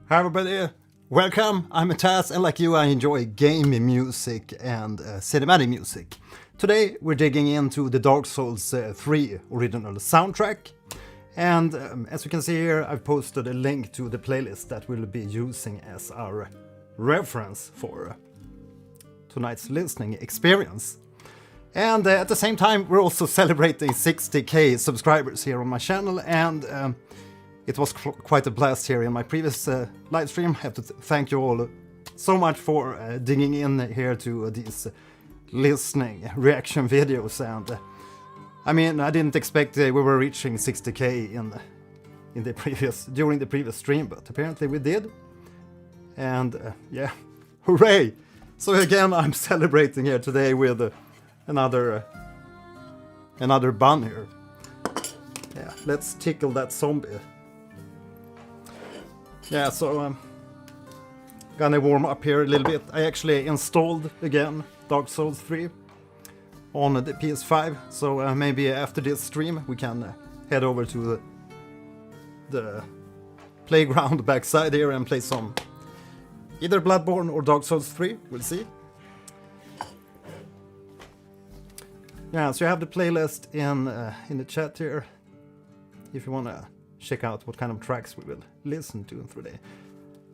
Hi everybody, welcome, I'm Mattias, and like you I enjoy game music and cinematic music. Today we're digging into the Dark Souls 3 original soundtrack, and as you can see here I've posted a link to the playlist that we'll be using as our reference for tonight's listening experience. And at the same time we're also celebrating 60k subscribers here on my channel, and it was quite a blast here in my previous live stream. I have to thank you all so much for digging in here to these listening reaction videos. And I mean, I didn't expect we were reaching 60k during the previous stream, but apparently we did. And yeah, hooray! So again, I'm celebrating here today with another bun here. Yeah, let's tickle that zombie. Yeah, so gonna warm up here a little bit. I actually installed again Dark Souls 3 on the PS5, so maybe after this stream we can head over to the playground backside here and play some either Bloodborne or Dark Souls 3, we'll see. Yeah, so you have the playlist in the chat here if you wanna check out what kind of tracks we will listen to through the.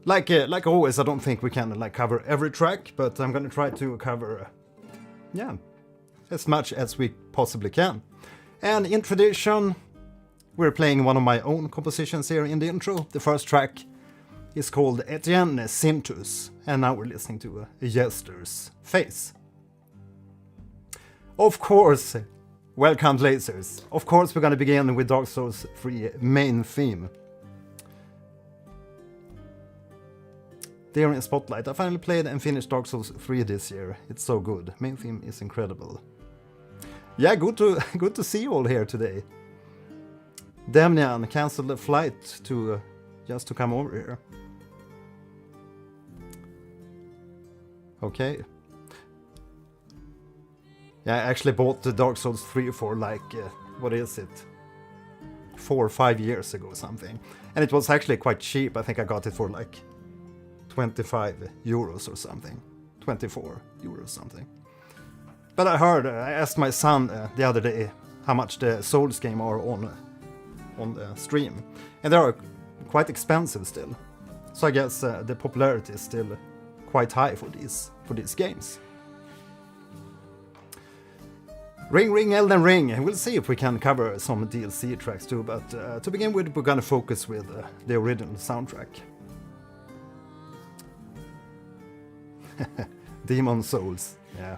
Like always, I don't think we can cover every track, but I'm gonna try to cover as much as we possibly can. And in tradition, we're playing one of my own compositions here in the intro. The first track is called Etienne, Zintus, and now we're listening to a Jester's Face. Of course, welcome lasers. Of course we're gonna begin with Dark Souls 3 main theme. There in Spotlight. I finally played and finished Dark Souls 3 this year. It's so good. Main theme is incredible. Yeah, good to see you all here today. Demnian canceled the flight to just to come over here. Okay. Yeah, I actually bought the Dark Souls 3 for what is it? 4 or 5 years ago or something. And it was actually quite cheap. I think I got it for 25 euros or something. 24 euros something. But I asked my son the other day how much the Souls game are on the stream. And they are quite expensive still. So I guess the popularity is still quite high for these games. Ring Ring Elden Ring. We'll see if we can cover some DLC tracks too, but to begin with we're gonna focus with the original soundtrack. Demon Souls, yeah.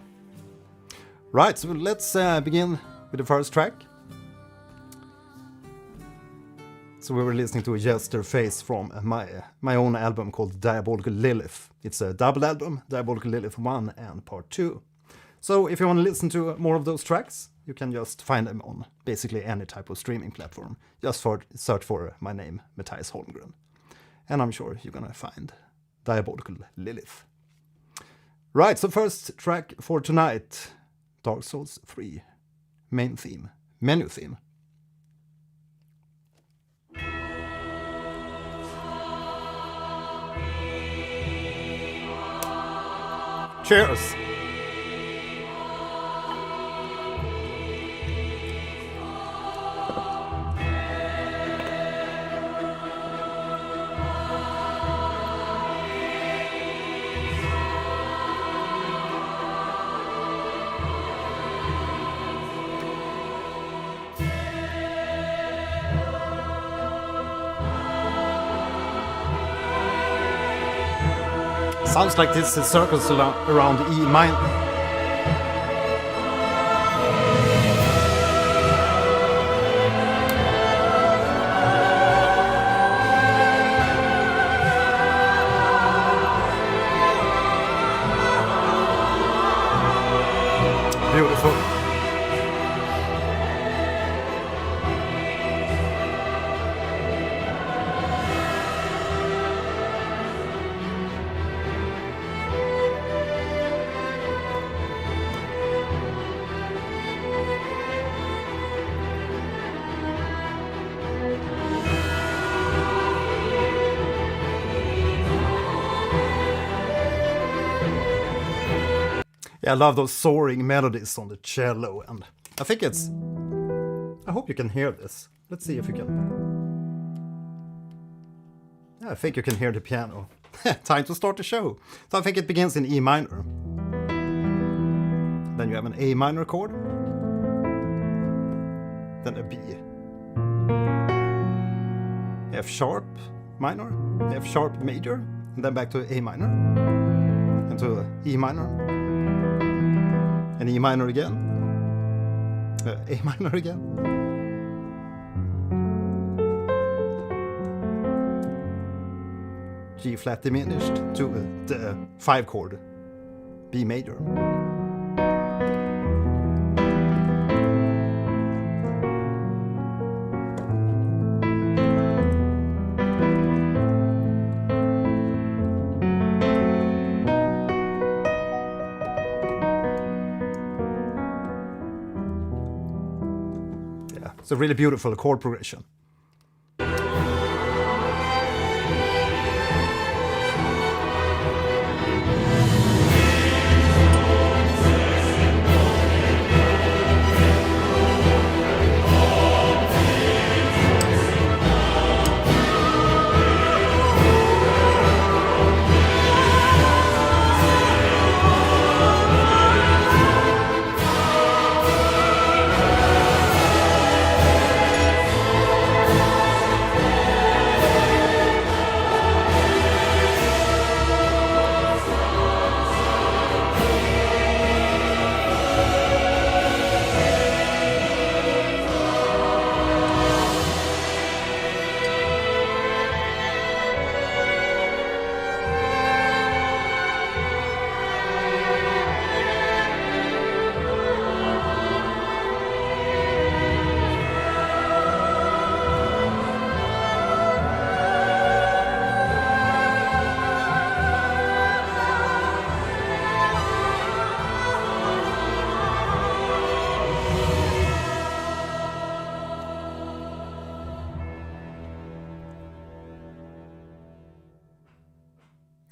Right, so let's begin with the first track. So we were listening to a Jester Face from my own album called Diabolical Lilith. It's a double album, Diabolical Lilith 1 and Part 2. So if you want to listen to more of those tracks, you can just find them on basically any type of streaming platform. Just search for my name, Mattias Holmgren. And I'm sure you're gonna find Diabolical Lilith. Right, so first track for tonight, Dark Souls 3 main theme, menu theme. Cheers! Sounds like this is circles around E minor. Beautiful. Yeah, I love those soaring melodies on the cello, and I think it's... I hope you can hear this. Let's see if you can... Yeah, I think you can hear the piano. Time to start the show. So I think it begins in E minor. Then you have an A minor chord. Then a B. F sharp minor, F sharp major, and then back to A minor, and to E minor, and E minor again, A minor again. G flat diminished to the 5 chord, B major. It's a really beautiful chord progression.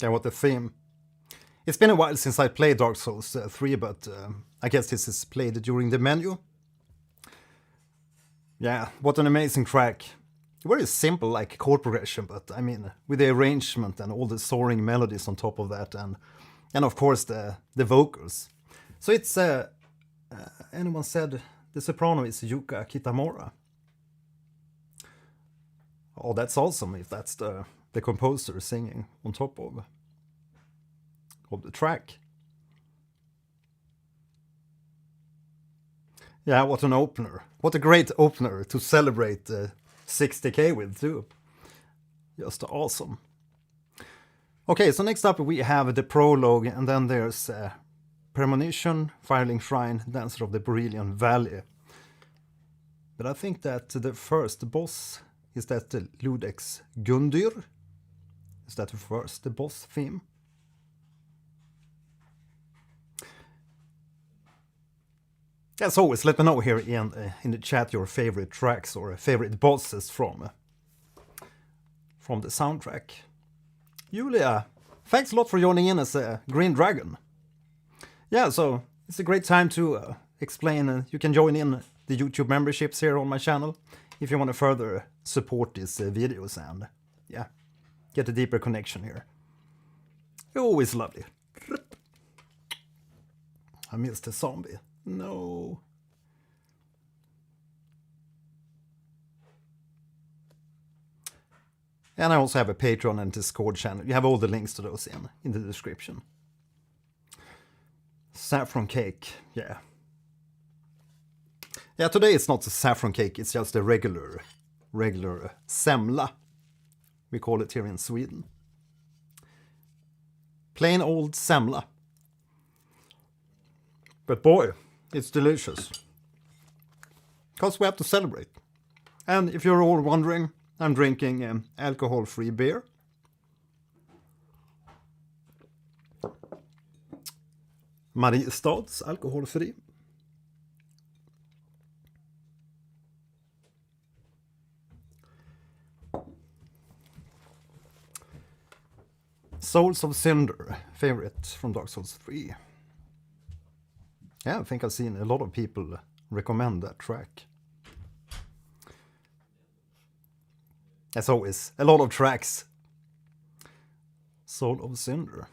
Yeah, what the theme. It's been a while since I played Dark Souls 3, but I guess this is played during the menu. Yeah, what an amazing track. Very simple, like chord progression, but I mean, with the arrangement and all the soaring melodies on top of that, and of course the vocals. So it's, anyone said the soprano is Yuka Kitamura. Oh, that's awesome if that's the composer singing on top of the track. Yeah, what an opener. What a great opener to celebrate 60k with too. Just awesome. Okay, so next up we have the prologue, and then there's Premonition, Firelink Shrine, Dancer of the Boreal Valley. But I think that the first boss is that the Iudex Gundyr. Is that the boss theme? As always, let me know here in the chat your favorite tracks or favorite bosses from the soundtrack. Julia, thanks a lot for joining in as a Green Dragon. Yeah, so it's a great time to explain. You can join in the YouTube memberships here on my channel if you want to further support these videos and, yeah, get a deeper connection here. Always lovely. I missed the zombie. No. And I also have a Patreon and Discord channel. You have all the links to those in the description. Saffron cake, yeah. Yeah, today it's not a saffron cake, it's just a regular semla. We call it here in Sweden. Plain old semla. But boy, it's delicious. Because we have to celebrate. And if you're all wondering, I'm drinking alcohol-free beer. Mariestads alkoholfri. Souls of Cinder, favorite from Dark Souls 3. Yeah, I think I've seen a lot of people recommend that track. As always, a lot of tracks. Soul of Cinder.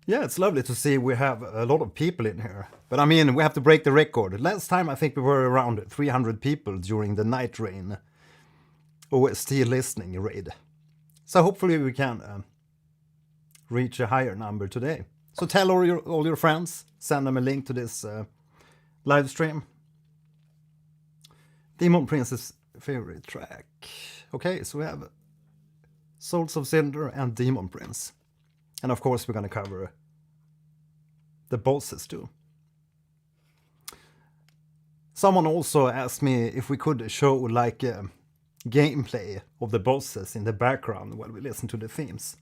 Yeah, it's lovely to see we have a lot of people in here. But I mean, we have to break the record. Last time I think we were around 300 people during the Nightreign OST listening raid. So hopefully we can reach a higher number today. So tell all your friends, send them a link to this live stream. Demon Prince's favorite track. Okay, so we have Souls of Cinder and Demon Prince. And of course we're gonna cover the bosses too. Someone also asked me if we could show like gameplay of the bosses in the background while we listen to the themes.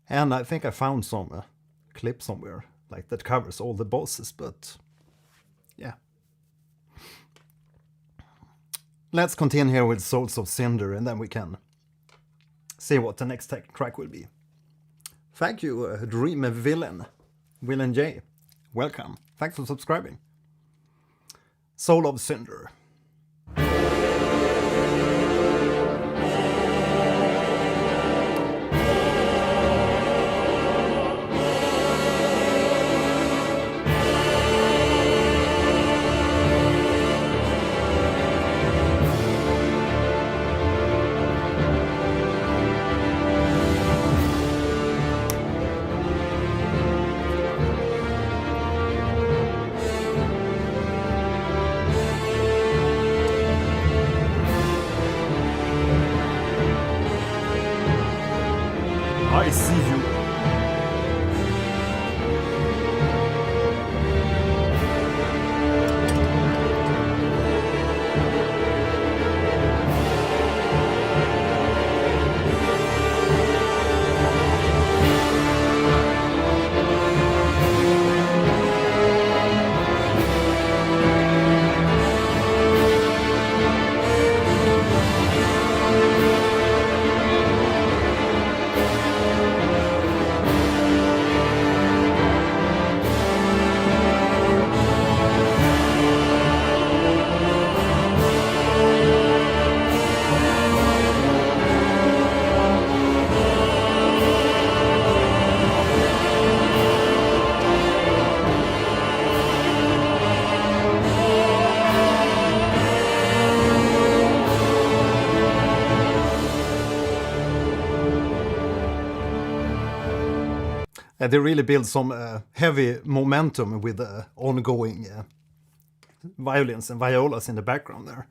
And I think I found some clip somewhere like that covers all the bosses, but yeah. Let's continue here with Souls of Cinder and then we can see what the next track will be. Thank you, Dream Villain J. Welcome. Thanks for subscribing. Soul of Cinder. I see you. They really build some heavy momentum with the ongoing violins and violas in the background there.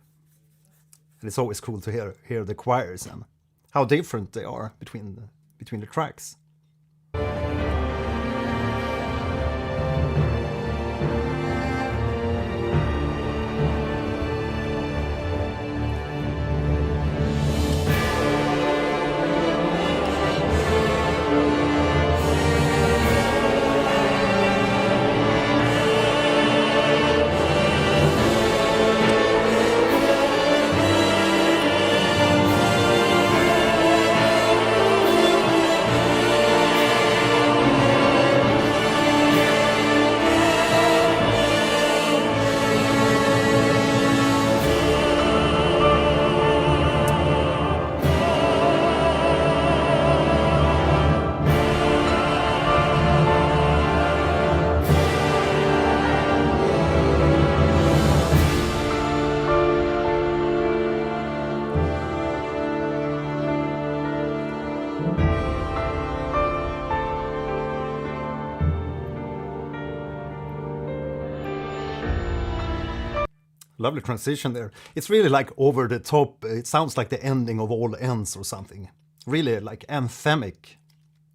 And it's always cool to hear the choirs and how different they are between the tracks. Lovely transition there. It's really like over the top. It sounds like the ending of All Ends or something. Really like anthemic.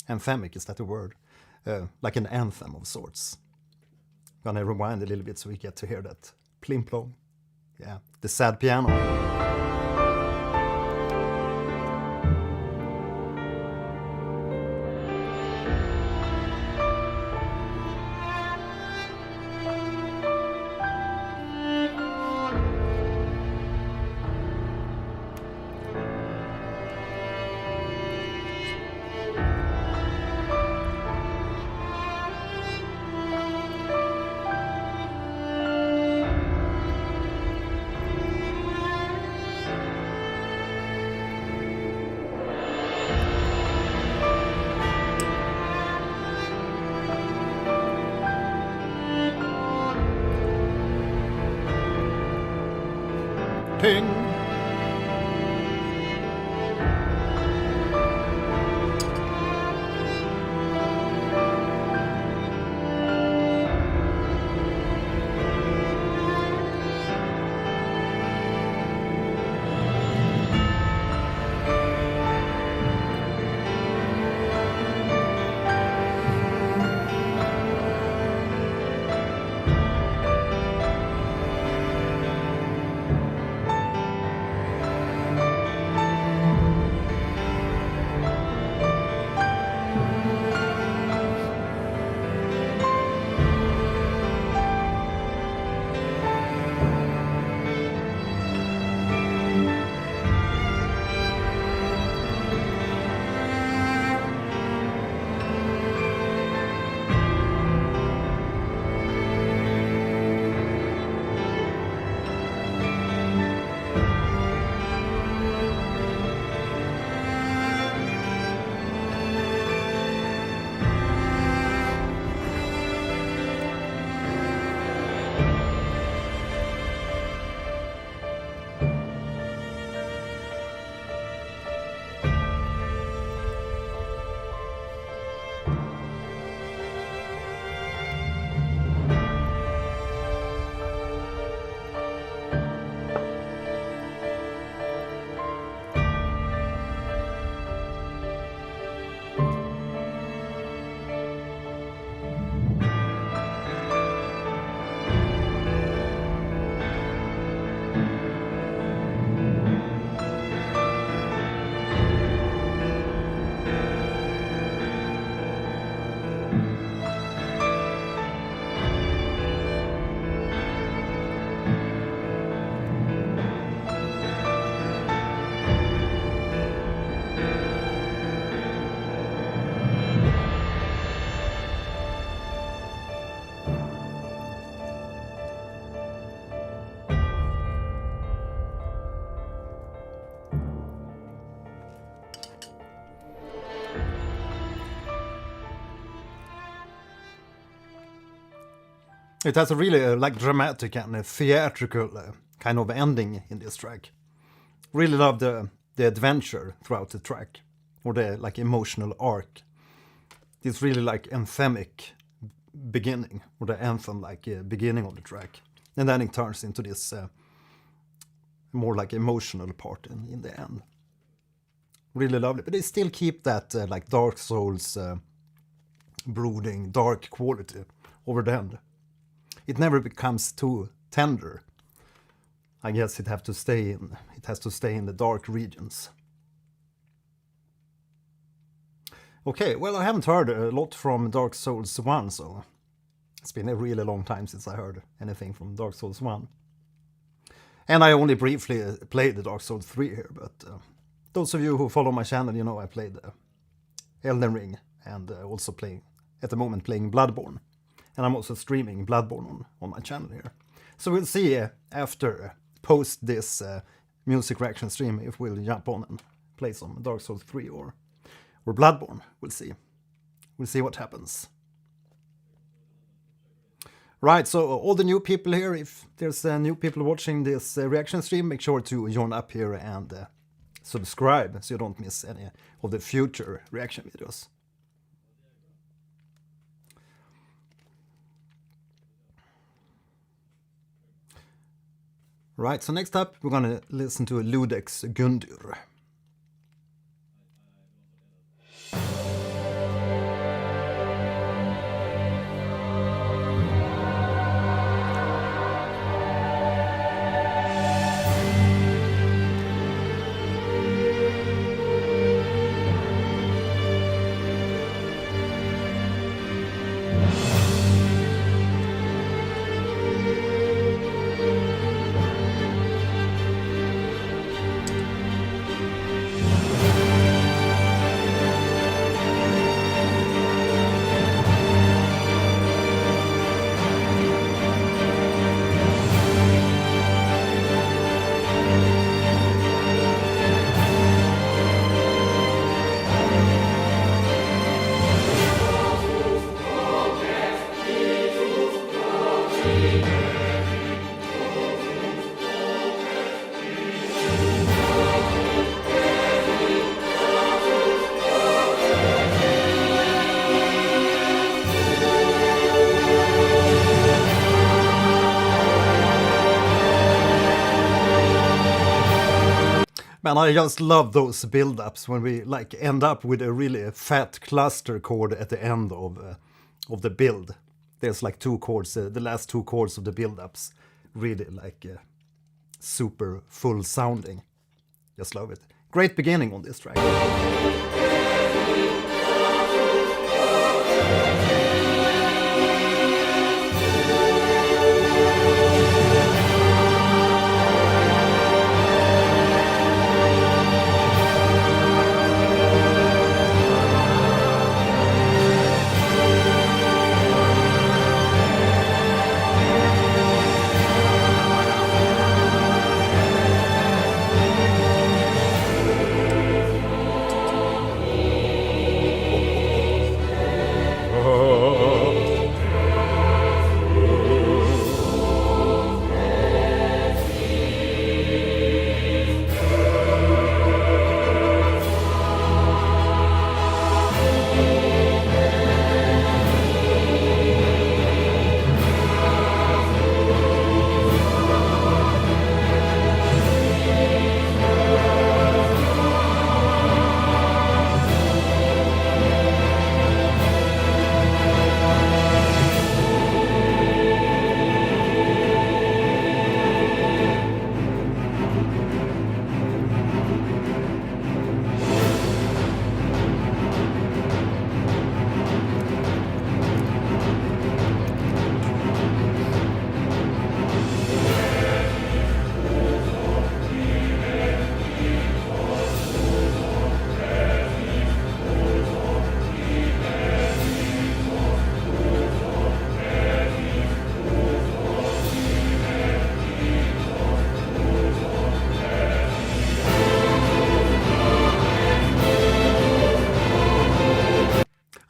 Anthemic, is that a word? Like an anthem of sorts. I'm gonna rewind a little bit so we get to hear that plim plom. Yeah, the sad piano. ping. It has a really like dramatic and theatrical kind of ending in this track. Really love the adventure throughout the track, or the like emotional arc. It's really like anthemic beginning, or the anthem like beginning of the track, and then it turns into this more like emotional part in the end. Really lovely, but they still keep that like Dark Souls brooding dark quality over the end. It never becomes too tender. I guess it has to stay in the dark regions. Okay, well, I haven't heard a lot from Dark Souls 1, so it's been a really long time since I heard anything from Dark Souls 1. And I only briefly played the Dark Souls 3 here, but those of you who follow my channel, you know I played Elden Ring, and also at the moment playing Bloodborne. And I'm also streaming Bloodborne on my channel here. So we'll see after, post this music reaction stream, if we'll jump on and play some Dark Souls 3 or Bloodborne. We'll see. We'll see what happens. Right, so all the new people here, if there's new people watching this reaction stream, make sure to join up here and subscribe so you don't miss any of the future reaction videos. Right, so next up we're gonna listen to Iudex Gundyr. Man, I just love those build-ups when we like end up with a really fat cluster chord at the end of the build. There's like 2 chords, the last 2 chords of the build-ups, really like super full sounding. Just love it. Great beginning on this track.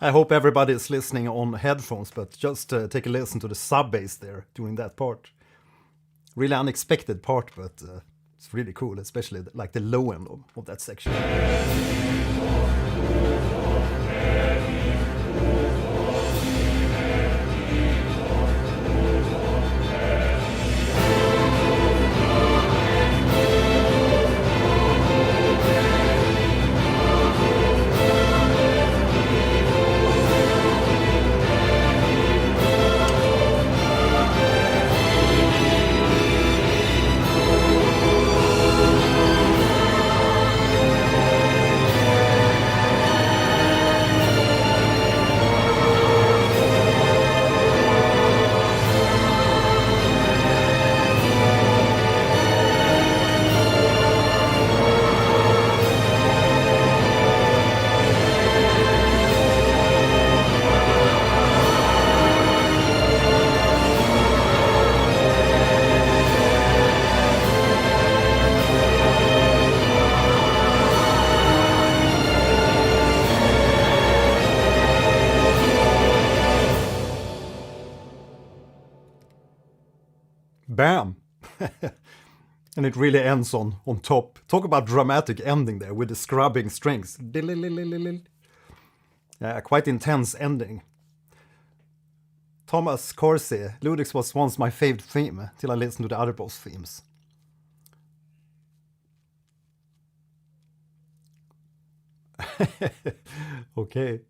I hope everybody is listening on headphones, but just take a listen to the sub bass there during that part. Really unexpected part, but it's really cool, especially like the low end of that section. Bam! And it really ends on top. Talk about dramatic ending there with the scrubbing strings. Yeah, quite intense ending. Thomas Corsi, Iudex was once my favorite theme till I listened to the other boss themes. Okay.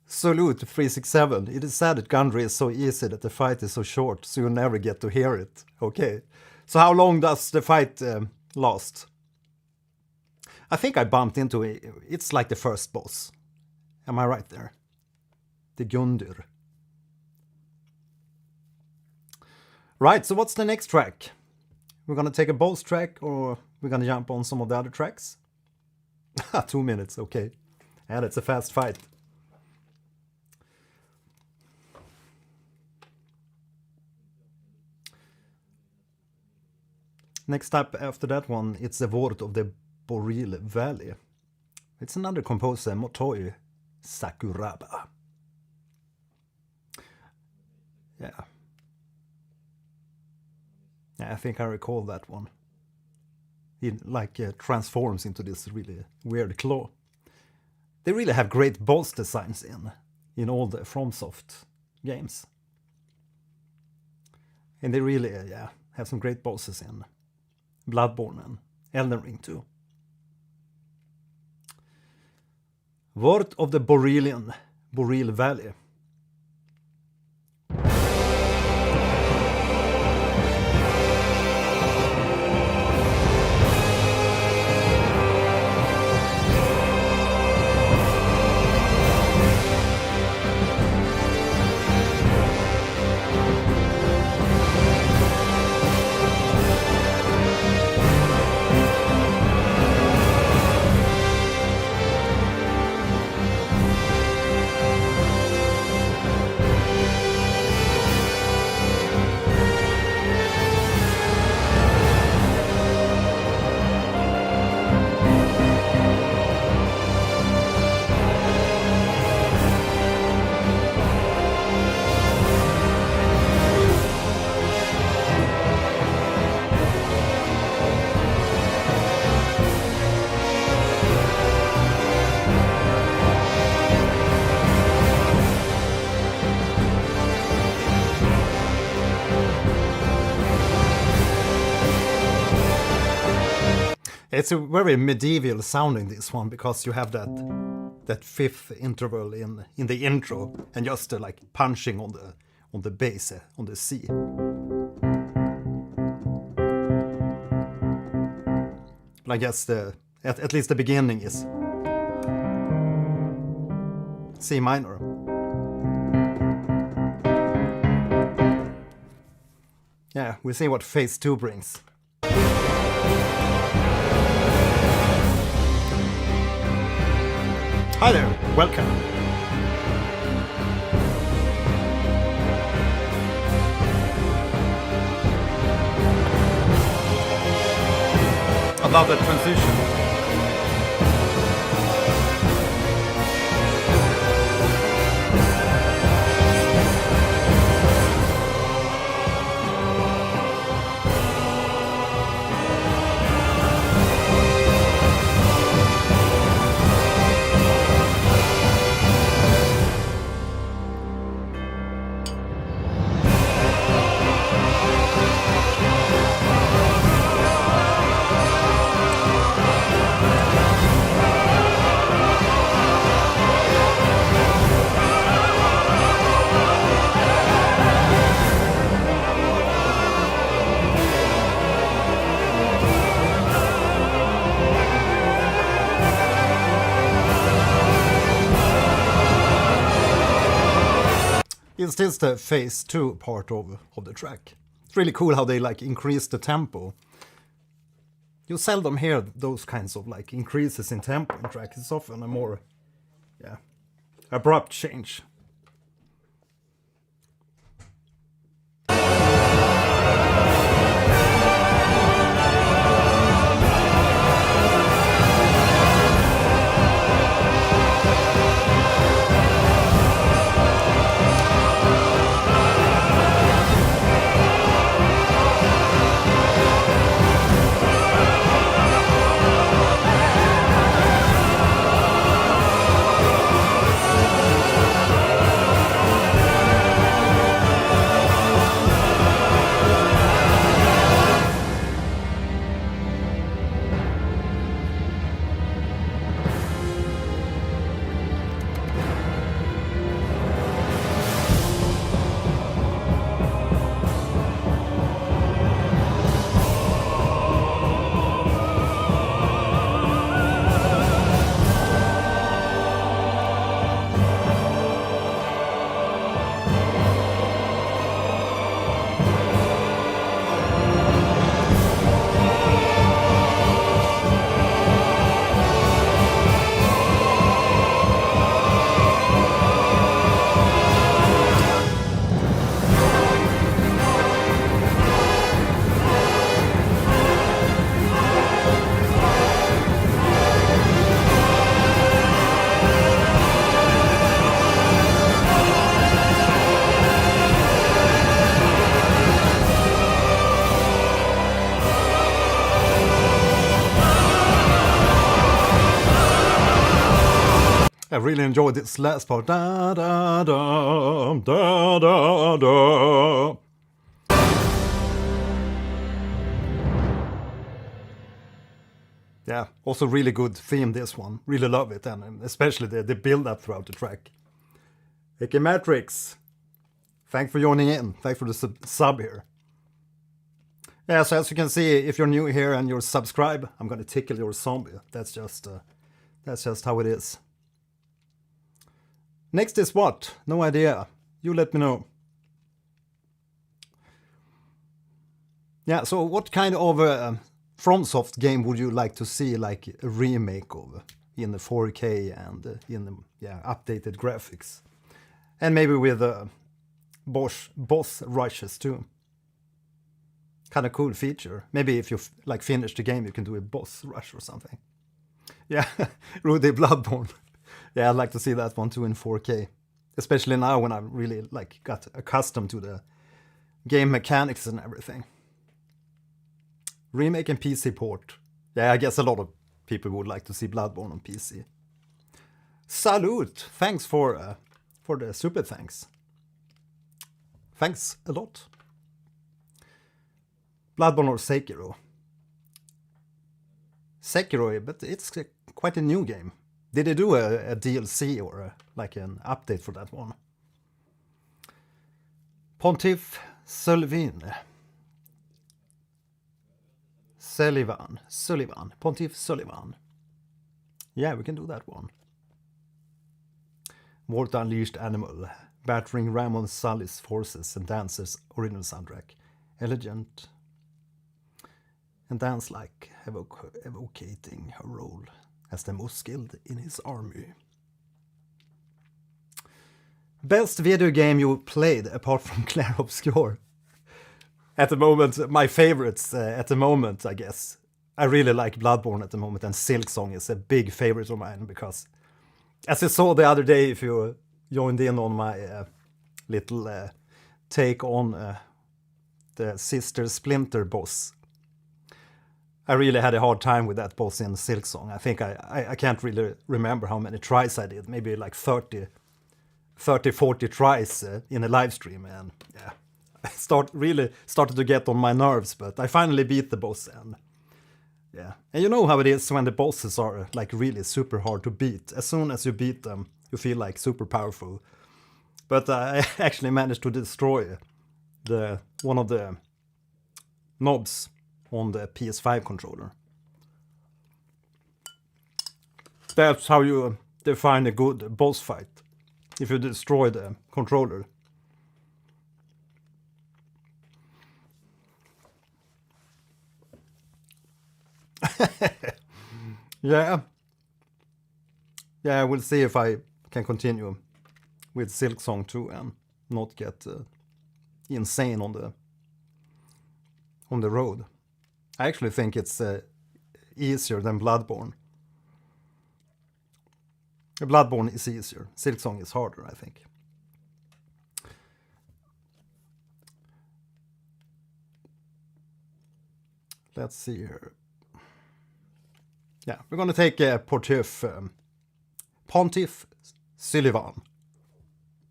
Salute 367. It is sad that Gundyr is so easy that the fight is so short, so you never get to hear it. Okay. So how long does the fight last? I think I bumped into it. It's like the first boss. Am I right there? The Gundyr. Right, so what's the next track? We're gonna take a boss track, or we're gonna jump on some of the other tracks? 2 minutes, okay. And it's a fast fight. Next up after that one, it's the Vordt of the Boreal Valley. It's another composer, Motoi Sakuraba. Yeah. I think I recall that one. He transforms into this really weird claw. They really have great boss designs in all the FromSoft games. And they really have some great bosses in Bloodborne and Elden Ring 2. Vordt of the Boreal Valley. It's a very medieval sounding, this one, because you have that fifth interval in the intro, and just like punching on the bass, on the C. But I guess at least the beginning is C minor. Yeah, we'll see what phase 2 brings. Hi there, welcome. I love that transition. Is this the phase 2 part of the track? It's really cool how they like increase the tempo. You seldom hear those kinds of like increases in tempo in tracks. It's often a more abrupt change. I really enjoyed this last part. Da da da da da da. Yeah, also really good theme, this one. Really love it, and especially the build-up throughout the track. Eke Matrix, thanks for joining in. Thanks for the sub here. Yeah, so as you can see, if you're new here and you're subscribed, I'm gonna tickle your zombie. That's just how it is. Next is what? No idea. You let me know. Yeah, so what kind of FromSoft game would you like to see, like a remake of, in the 4K and in the updated graphics, and maybe with boss rushes too? Kind of cool feature. Maybe if you like finish the game, you can do a boss rush or something. Yeah, Rudy Bloodborne. Yeah, I'd like to see that one too in 4K, especially now when I really like got accustomed to the game mechanics and everything. Remake and PC port. Yeah, I guess a lot of people would like to see Bloodborne on PC. Salute! Thanks for the super thanks. Thanks a lot. Bloodborne or Sekiro? Sekiro, but it's quite a new game. Did they do a DLC or like an update for that one? Pontiff Sulyvahn. Sulyvahn. Pontiff Sulyvahn. Yeah, we can do that one. Vordt Unleashed Animal. Battering ram on Sallee's forces and dances original soundtrack. Elegant. And dance like evocating her role as the most skilled in his army. Best video game you played apart from Clair Obscure? At the moment, my favorites at the moment, I guess. I really like Bloodborne at the moment, and Silksong is a big favorite of mine because, as you saw the other day, if you joined in on my little take on the Sister Splinter boss, I really had a hard time with that boss in Silksong. I think I can't really remember how many tries I did, maybe like 30, 40 tries in a live stream, and yeah. Really started to get on my nerves, but I finally beat the boss, and yeah. And you know how it is when the bosses are like really super hard to beat. As soon as you beat them, you feel like super powerful. But I actually managed to destroy one of the knobs on the PS5 controller. That's how you define a good boss fight. If you destroy the controller. Yeah, we'll see if I can continue with Silksong too and not get insane on the road. I actually think it's easier than Bloodborne. Bloodborne is easier. Silksong is harder, I think. Let's see here. Yeah, we're going to take Pontiff Sulyvahn.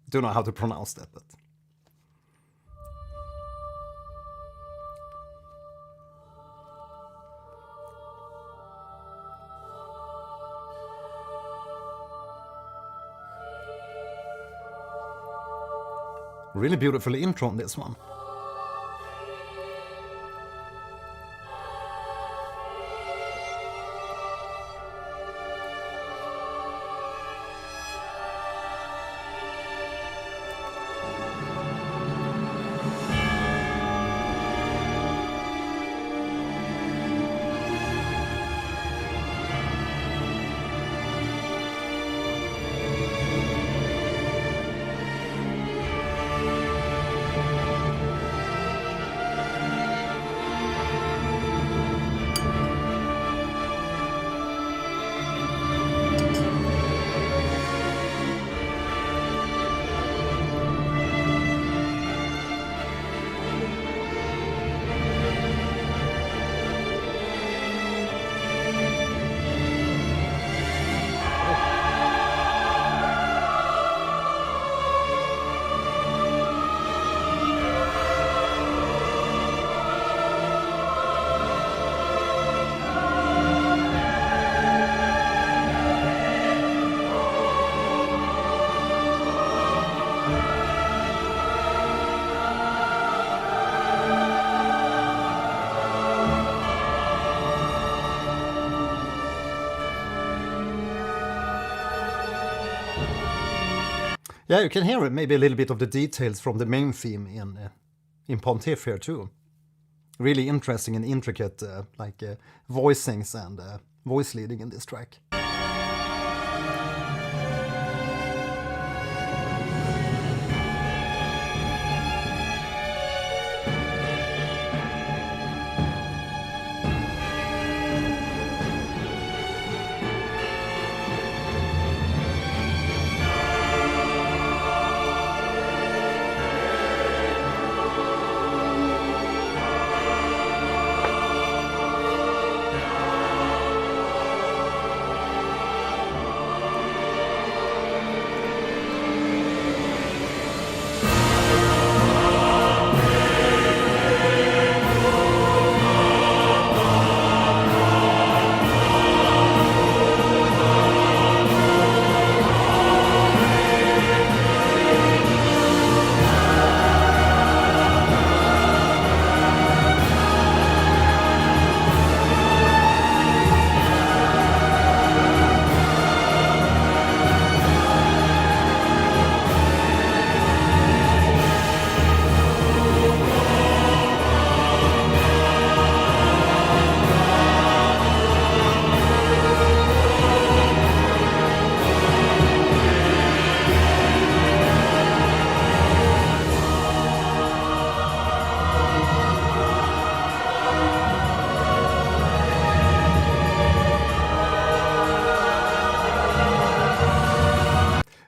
Don't know how to pronounce that, but... Really beautiful intro on this one. Yeah, you can hear maybe a little bit of the details from the main theme in Pontiff here too. Really interesting and intricate voicings and voice leading in this track.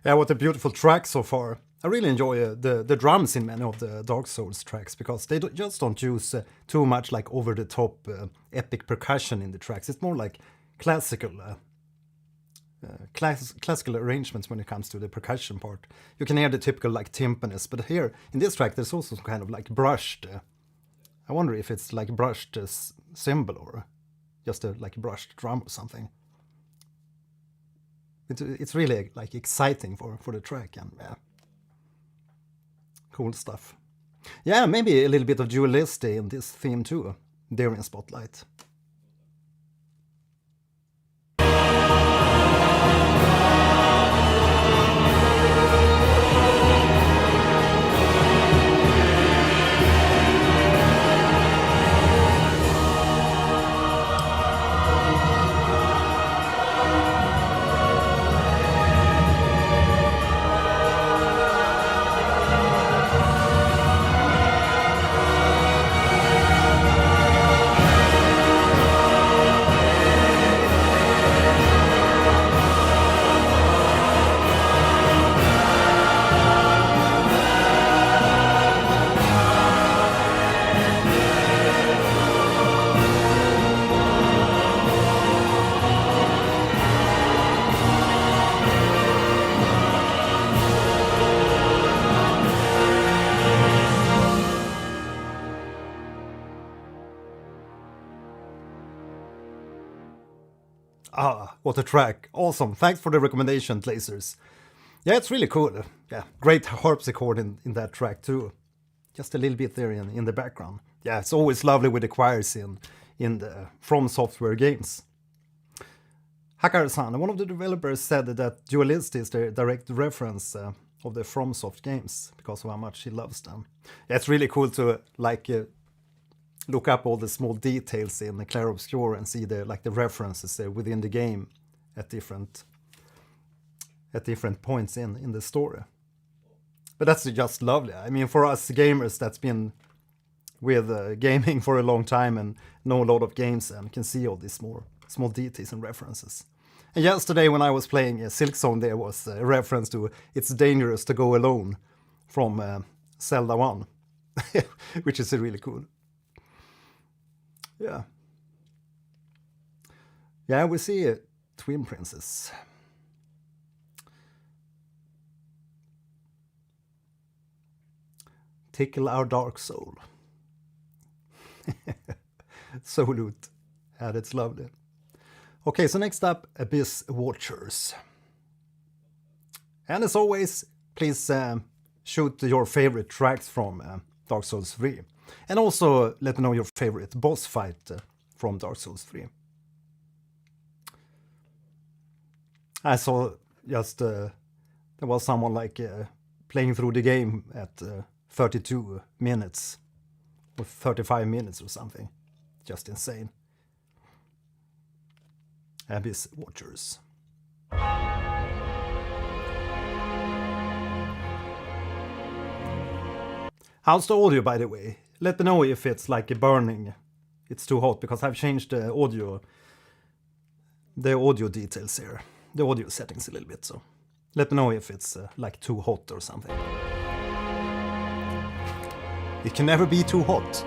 Yeah, what a beautiful track so far. I really enjoy the drums in many of the Dark Souls tracks because they just don't use too much like over-the-top epic percussion in the tracks. It's more like classical arrangements when it comes to the percussion part. You can hear the typical like timpanis, but here in this track there's also kind of like brushed. I wonder if it's like brushed cymbal or just a like brushed drum or something. It's really like exciting for the track, and yeah, cool stuff. Yeah, maybe a little bit of dualistic in this theme too, there in Spotlight. Ah, what a track. Awesome. Thanks for the recommendation, Lasers. Yeah, it's really cool. Yeah, great harpsichord in that track too. Just a little bit there in the background. Yeah, it's always lovely with the choirs in the From Software games. Hakar-san, one of the developers, said that Dualist is the direct reference of the FromSoft games because of how much he loves them. Yeah, it's really cool to like look up all the small details in the Clair Obscure and see the references there within the game at different points in the story. But that's just lovely. I mean, for us gamers that's been with gaming for a long time and know a lot of games and can see all these small details and references. And yesterday when I was playing Silksong, there was a reference to It's Dangerous to Go Alone from Zelda 1, which is really cool. Yeah. Yeah, we see a Twin Princess. Tickle our dark soul. Solut. Yeah, that's lovely. Okay, so next up, Abyss Watchers. And as always, please shoot your favorite tracks from Dark Souls 3. And also let me know your favorite boss fight from Dark Souls 3. I saw just there was someone like playing through the game at 32 minutes or 35 minutes or something. Just insane. Abyss Watchers. How's the audio, by the way? Let me know if it's like a burning. It's too hot, because I've changed the audio details here, the audio settings a little bit. So let me know if it's like too hot or something. It can never be too hot.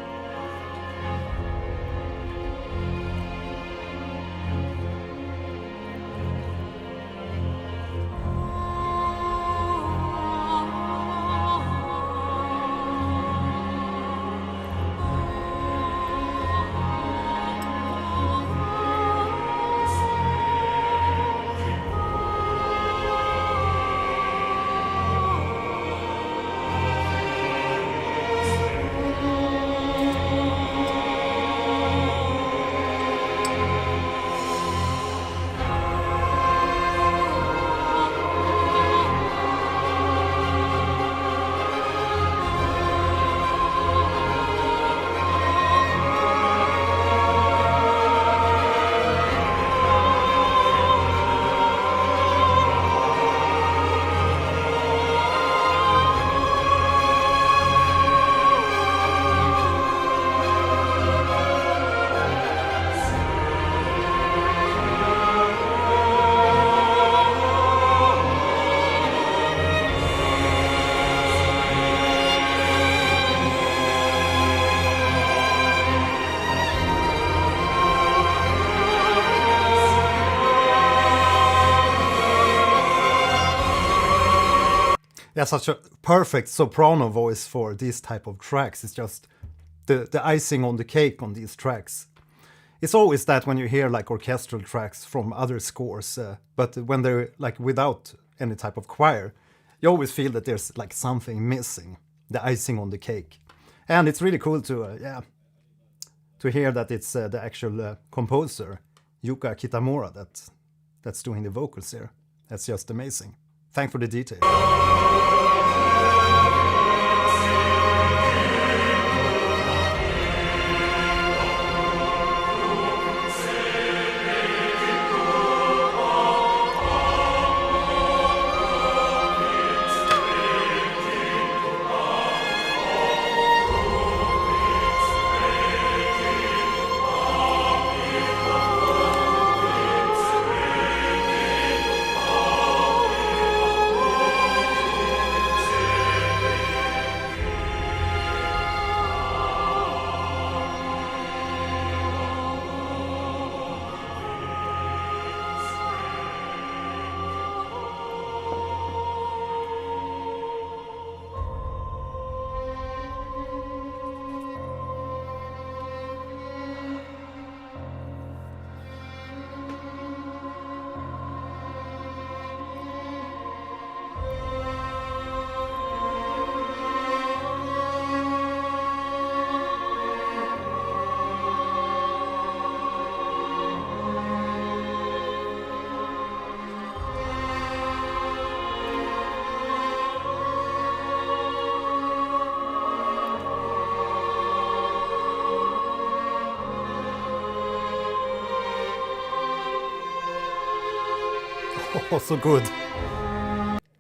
Yeah, such a perfect soprano voice for these type of tracks. It's just the icing on the cake on these tracks. It's always that when you hear like orchestral tracks from other scores, but when they're like without any type of choir, you always feel that there's like something missing, the icing on the cake. And it's really cool to hear that it's the actual composer, Yuka Kitamura, that's doing the vocals here. That's just amazing. Thanks for the detail. Oh, so good.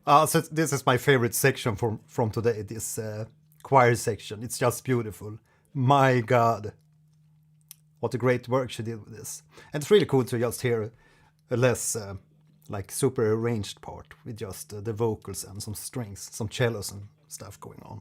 So this is my favorite section from today, this choir section. It's just beautiful. My God. What a great work she did with this. And it's really cool to just hear a less like super arranged part with just the vocals and some strings, some cellos and stuff going on.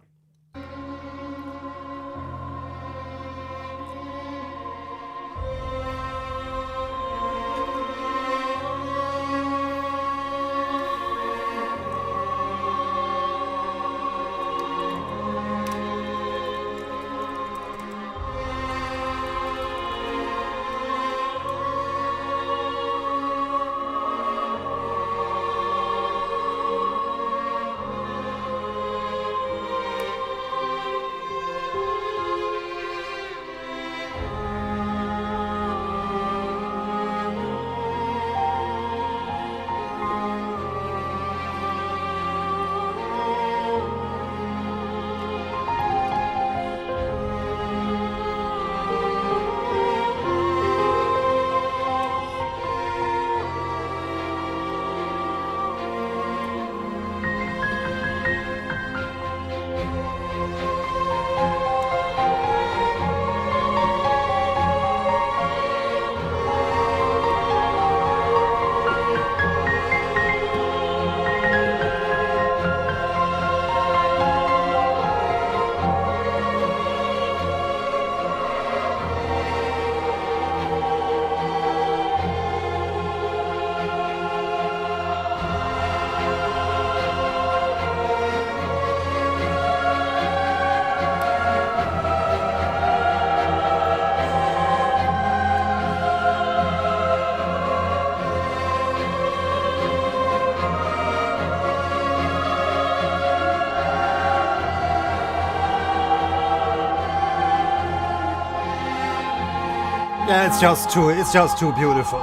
Yeah, it's just too beautiful.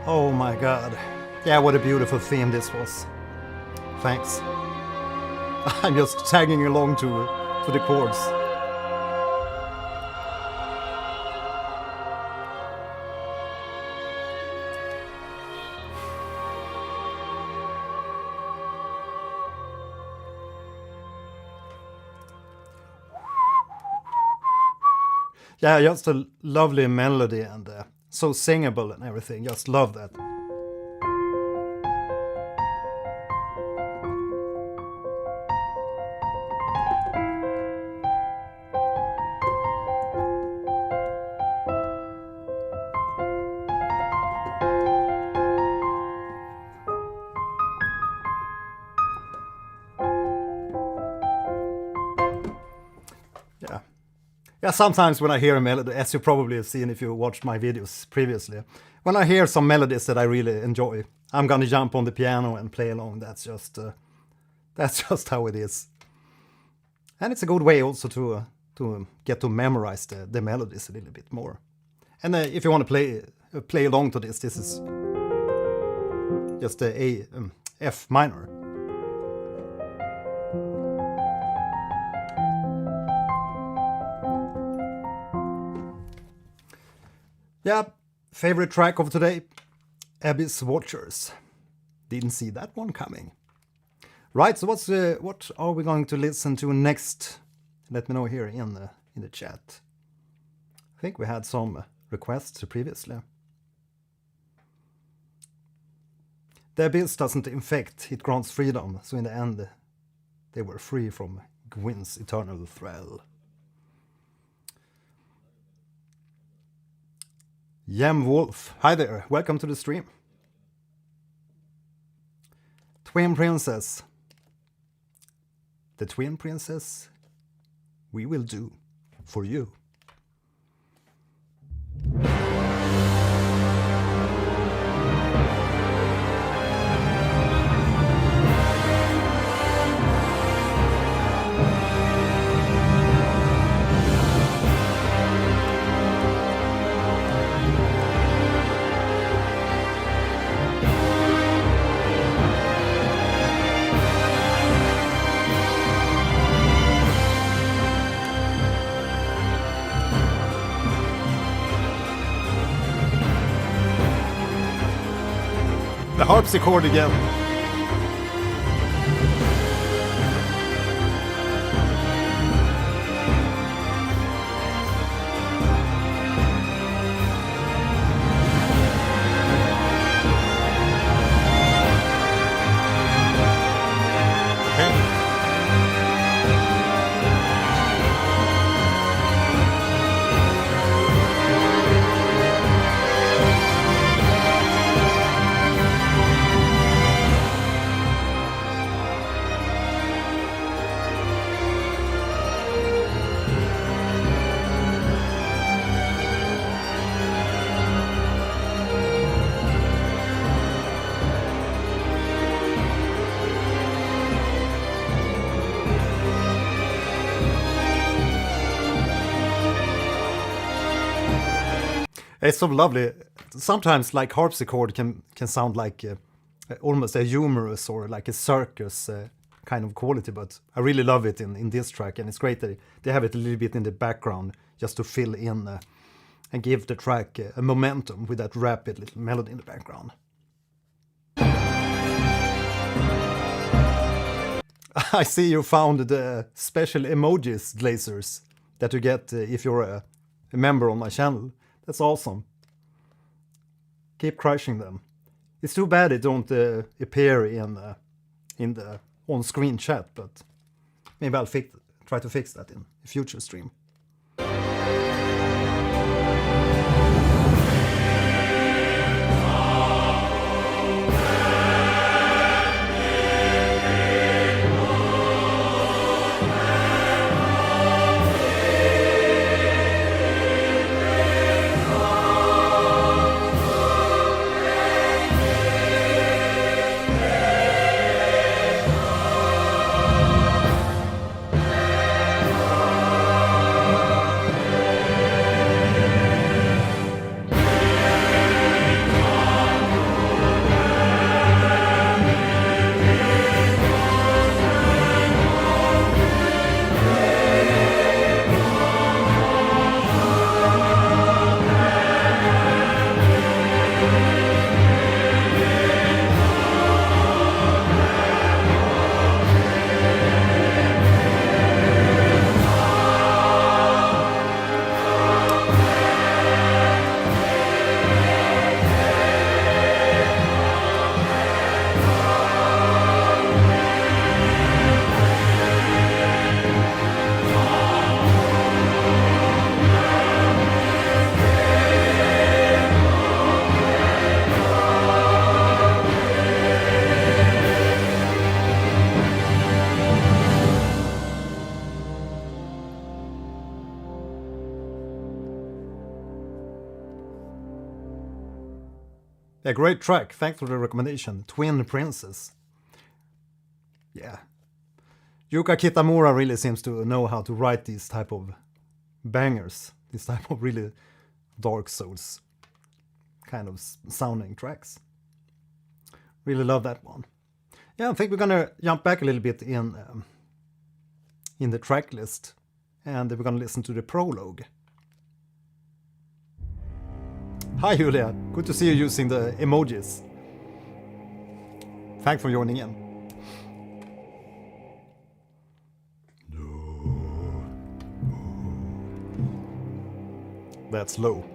Oh my god. Yeah, what a beautiful theme this was. Thanks. I'm just tagging along to the chords. Yeah, just a lovely melody and so singable and everything. Just love that. Yeah, sometimes when I hear a melody, as you probably have seen if you watched my videos previously, when I hear some melodies that I really enjoy, I'm gonna jump on the piano and play along. That's just how it is. And it's a good way also to get to memorize the melodies a little bit more. And if you want to play along to this is just a F minor. Yeah, favorite track of today, Abyss Watchers. Didn't see that one coming. Right, so what are we going to listen to next? Let me know here in the chat. I think we had some requests previously. The Abyss doesn't infect, it grants freedom, so in the end they were free from Gwyn's eternal thrall. Yem Wolf, hi there, welcome to the stream. Twin Princess. The Twin Princess we will do for you. The harpsichord again. It's so lovely. Sometimes like harpsichord can sound like almost a humorous or like a circus kind of quality, but I really love it in this track, and it's great that they have it a little bit in the background just to fill in and give the track a momentum with that rapid little melody in the background. I see you found the special emojis lasers that you get if you're a member on my channel. That's awesome. Keep crushing them. It's too bad it don't appear in the on-screen chat, but maybe I'll try to fix that in a future stream. Yeah, great track. Thanks for the recommendation. Twin Princess. Yeah. Yuka Kitamura really seems to know how to write these type of bangers. These type of really Dark Souls kind of sounding tracks. Really love that one. Yeah, I think we're gonna jump back a little bit in the track list, and we're gonna listen to the prologue. Hi Julia, good to see you using the emojis. Thanks for joining in. That's low.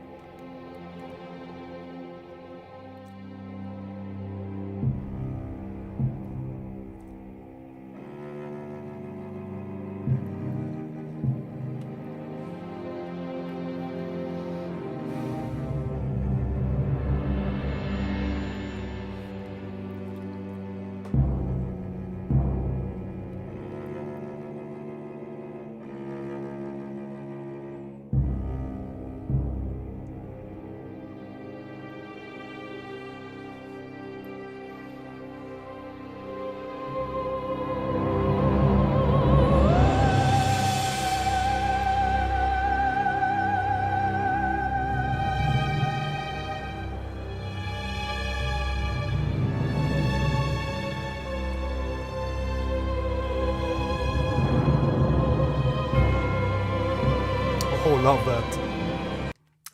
Oh, love that.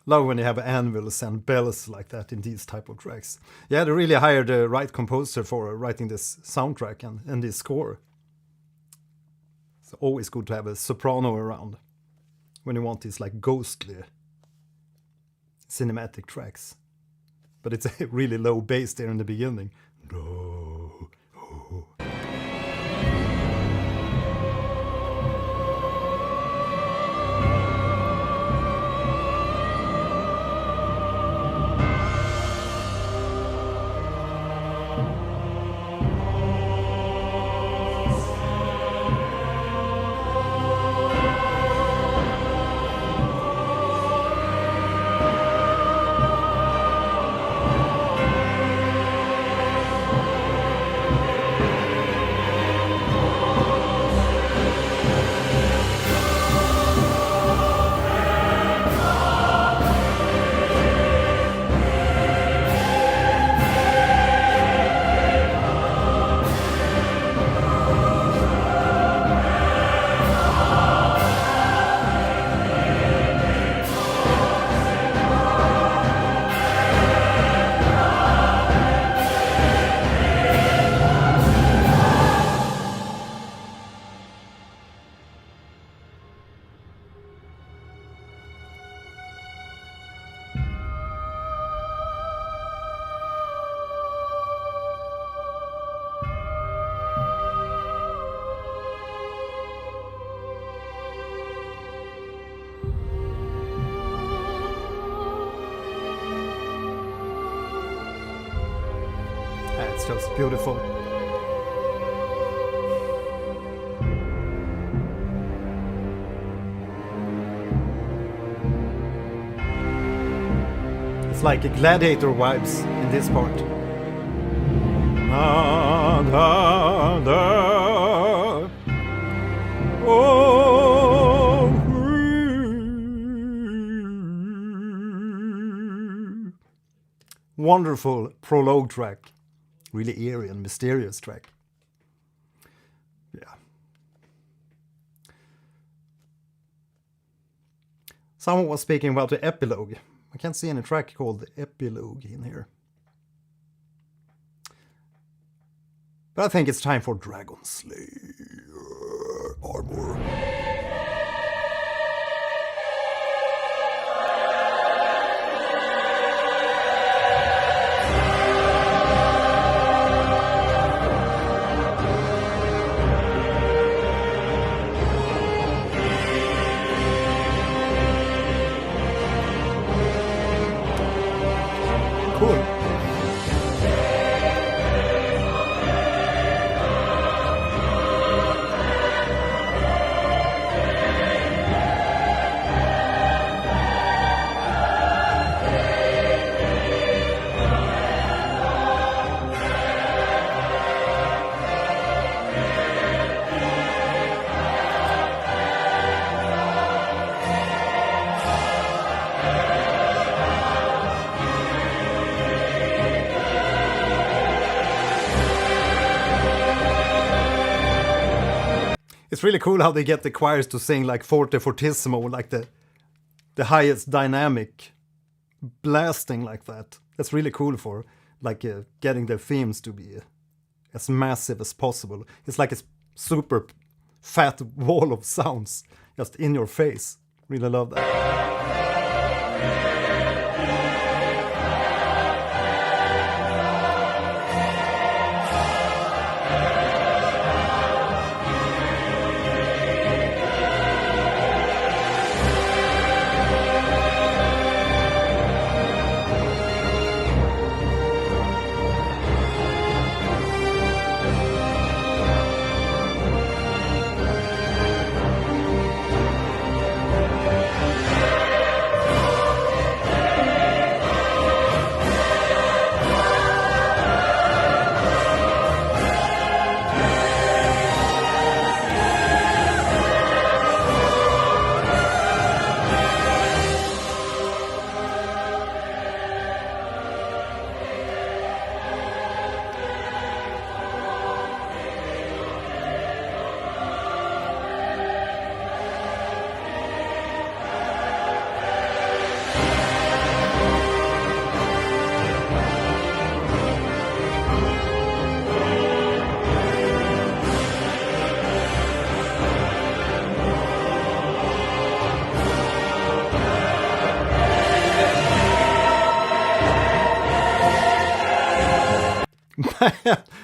Love when you have anvils and bells like that in these type of tracks. Yeah, they really hired the right composer for writing this soundtrack and this score. It's always good to have a soprano around when you want these like ghostly cinematic tracks. But it's a really low bass there in the beginning. No. Oh. It's just beautiful. It's like a gladiator vibes in this part. Da, da, da. Oh. Wonderful prologue track. Really eerie and mysterious track. Yeah. Someone was speaking about the Epilogue. I can't see any track called the Epilogue in here. But I think it's time for Dragonslayer Armour. Cool. It's really cool how they get the choirs to sing like forte fortissimo, like the highest dynamic blasting like that. That's really cool for like getting their themes to be as massive as possible. It's like a super fat wall of sounds just in your face. Really love that.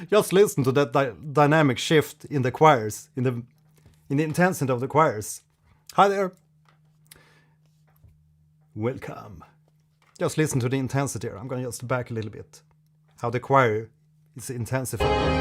Just listen to that dynamic shift in the choirs, in the intensity of the choirs. Hi there. Welcome. Just listen to the intensity here. I'm gonna just back a little bit. How the choir is intensified.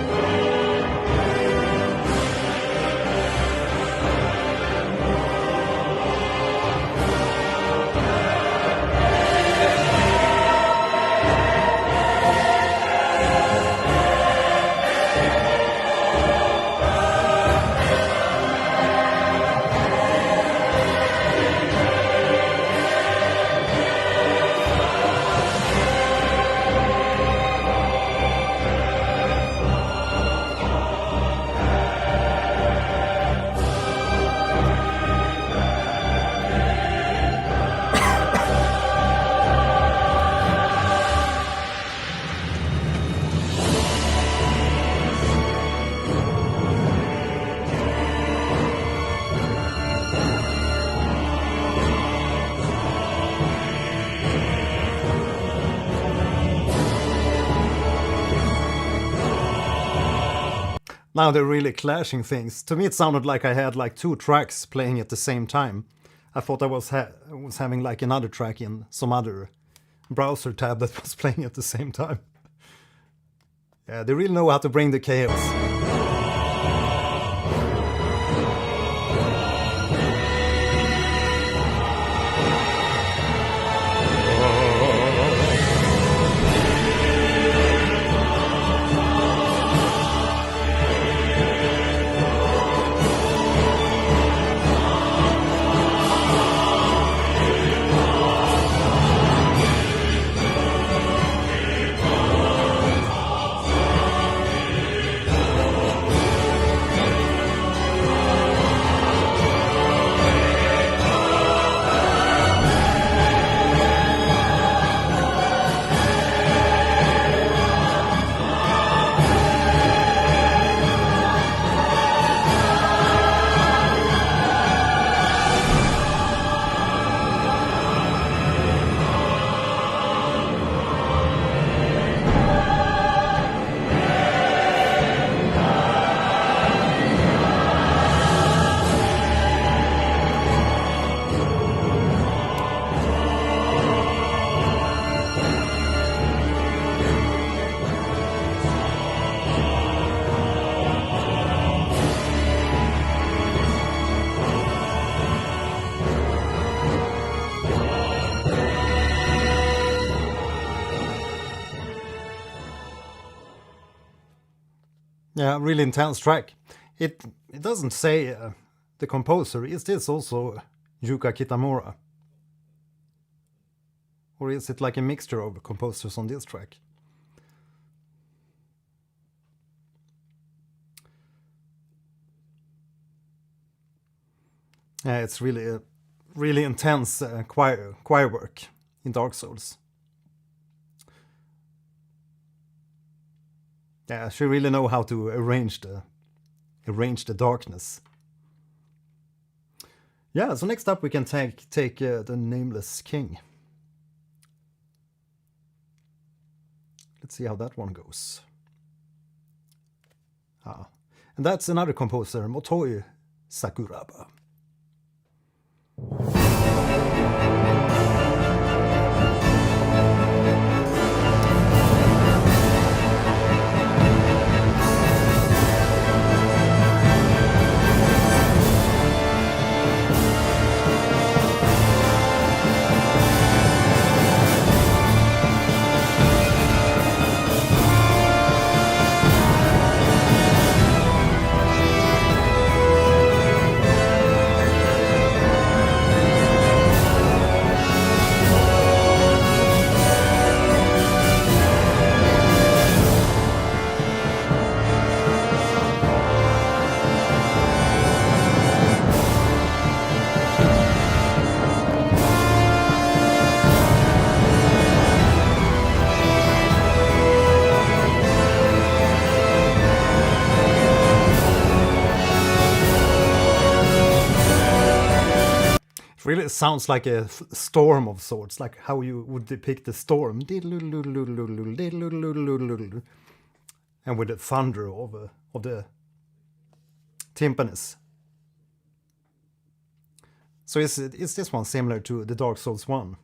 Now they're really clashing things. To me it sounded like I had like two tracks playing at the same time. I thought I was having like another track in some other browser tab that was playing at the same time. Yeah, they really know how to bring the chaos. Yeah, really intense track. It doesn't say the composer. Is this also Yuka Kitamura? Or is it like a mixture of composers on this track? It's really intense choir work in Dark Souls. Yeah, she really know how to arrange the darkness. Yeah, so next up we can take the Nameless King. Let's see how that one goes. And that's another composer, Motoi Sakuraba. Really sounds like a storm of sorts, like how you would depict a storm. And with the thunder of the timpanis. So is this one similar to the Dark Souls 1?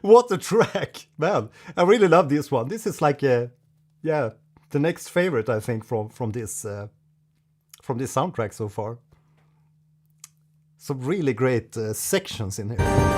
What a track, man! I really love this one. This is like the next favorite I think from this soundtrack so far. Some really great sections in here.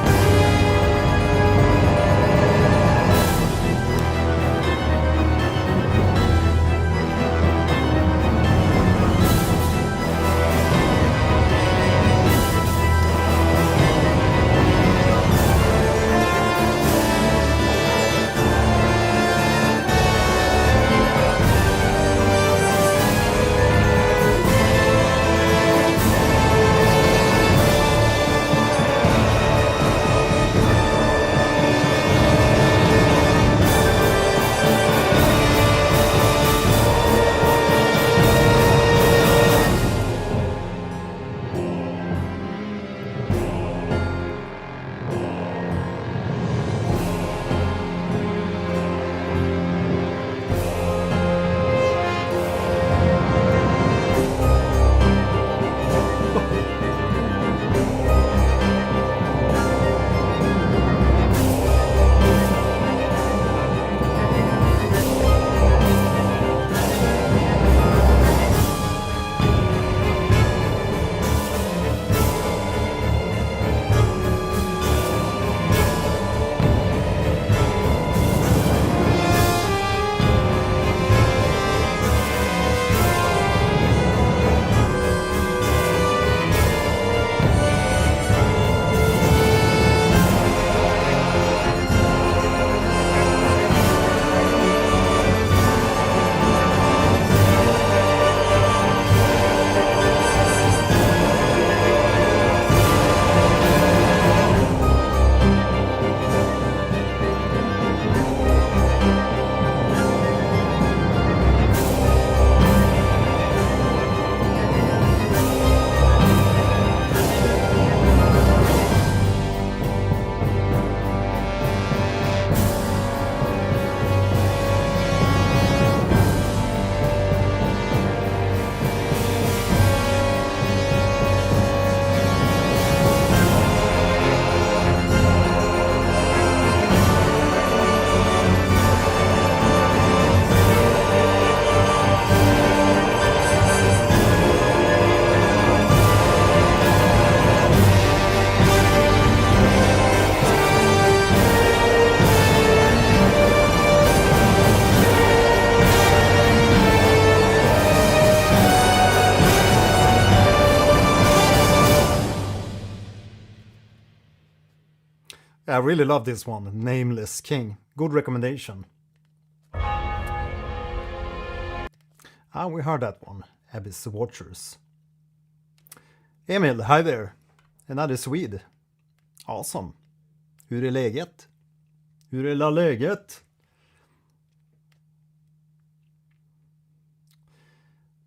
I really love this one, Nameless King. Good recommendation. We heard that one, Abyss Watchers. Emil, hi there. Another Swede. Awesome. Hur är läget? Hur är läget?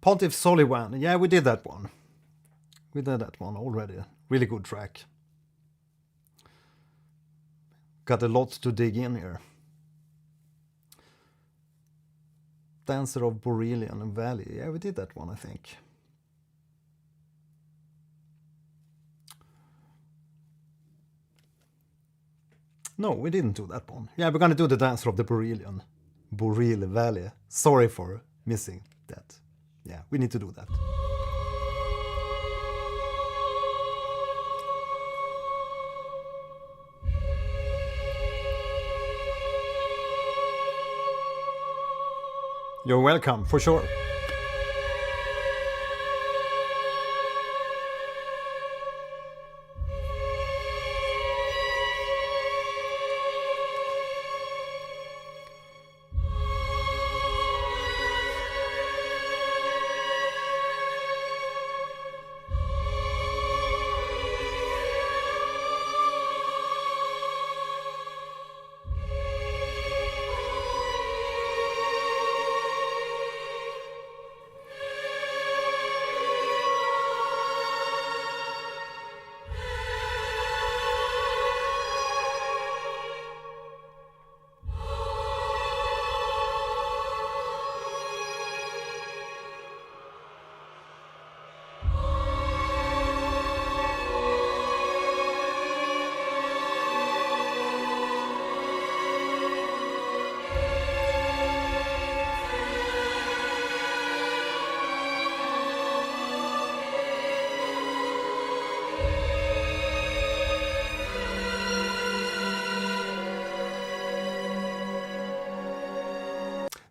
Pontiff Sulyvahn. Yeah, we did that one. We did that one already. Really good track. Got a lot to dig in here. Dancer of Boreal Valley. Yeah, we did that one, I think. No, we didn't do that one. Yeah, we're gonna do the Dancer of the Boreal Valley. Sorry for missing that. Yeah, we need to do that. You're welcome, for sure.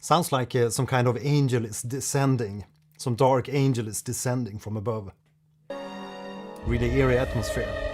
Sounds like some kind of angel is descending. Some dark angel is descending from above. Really eerie atmosphere.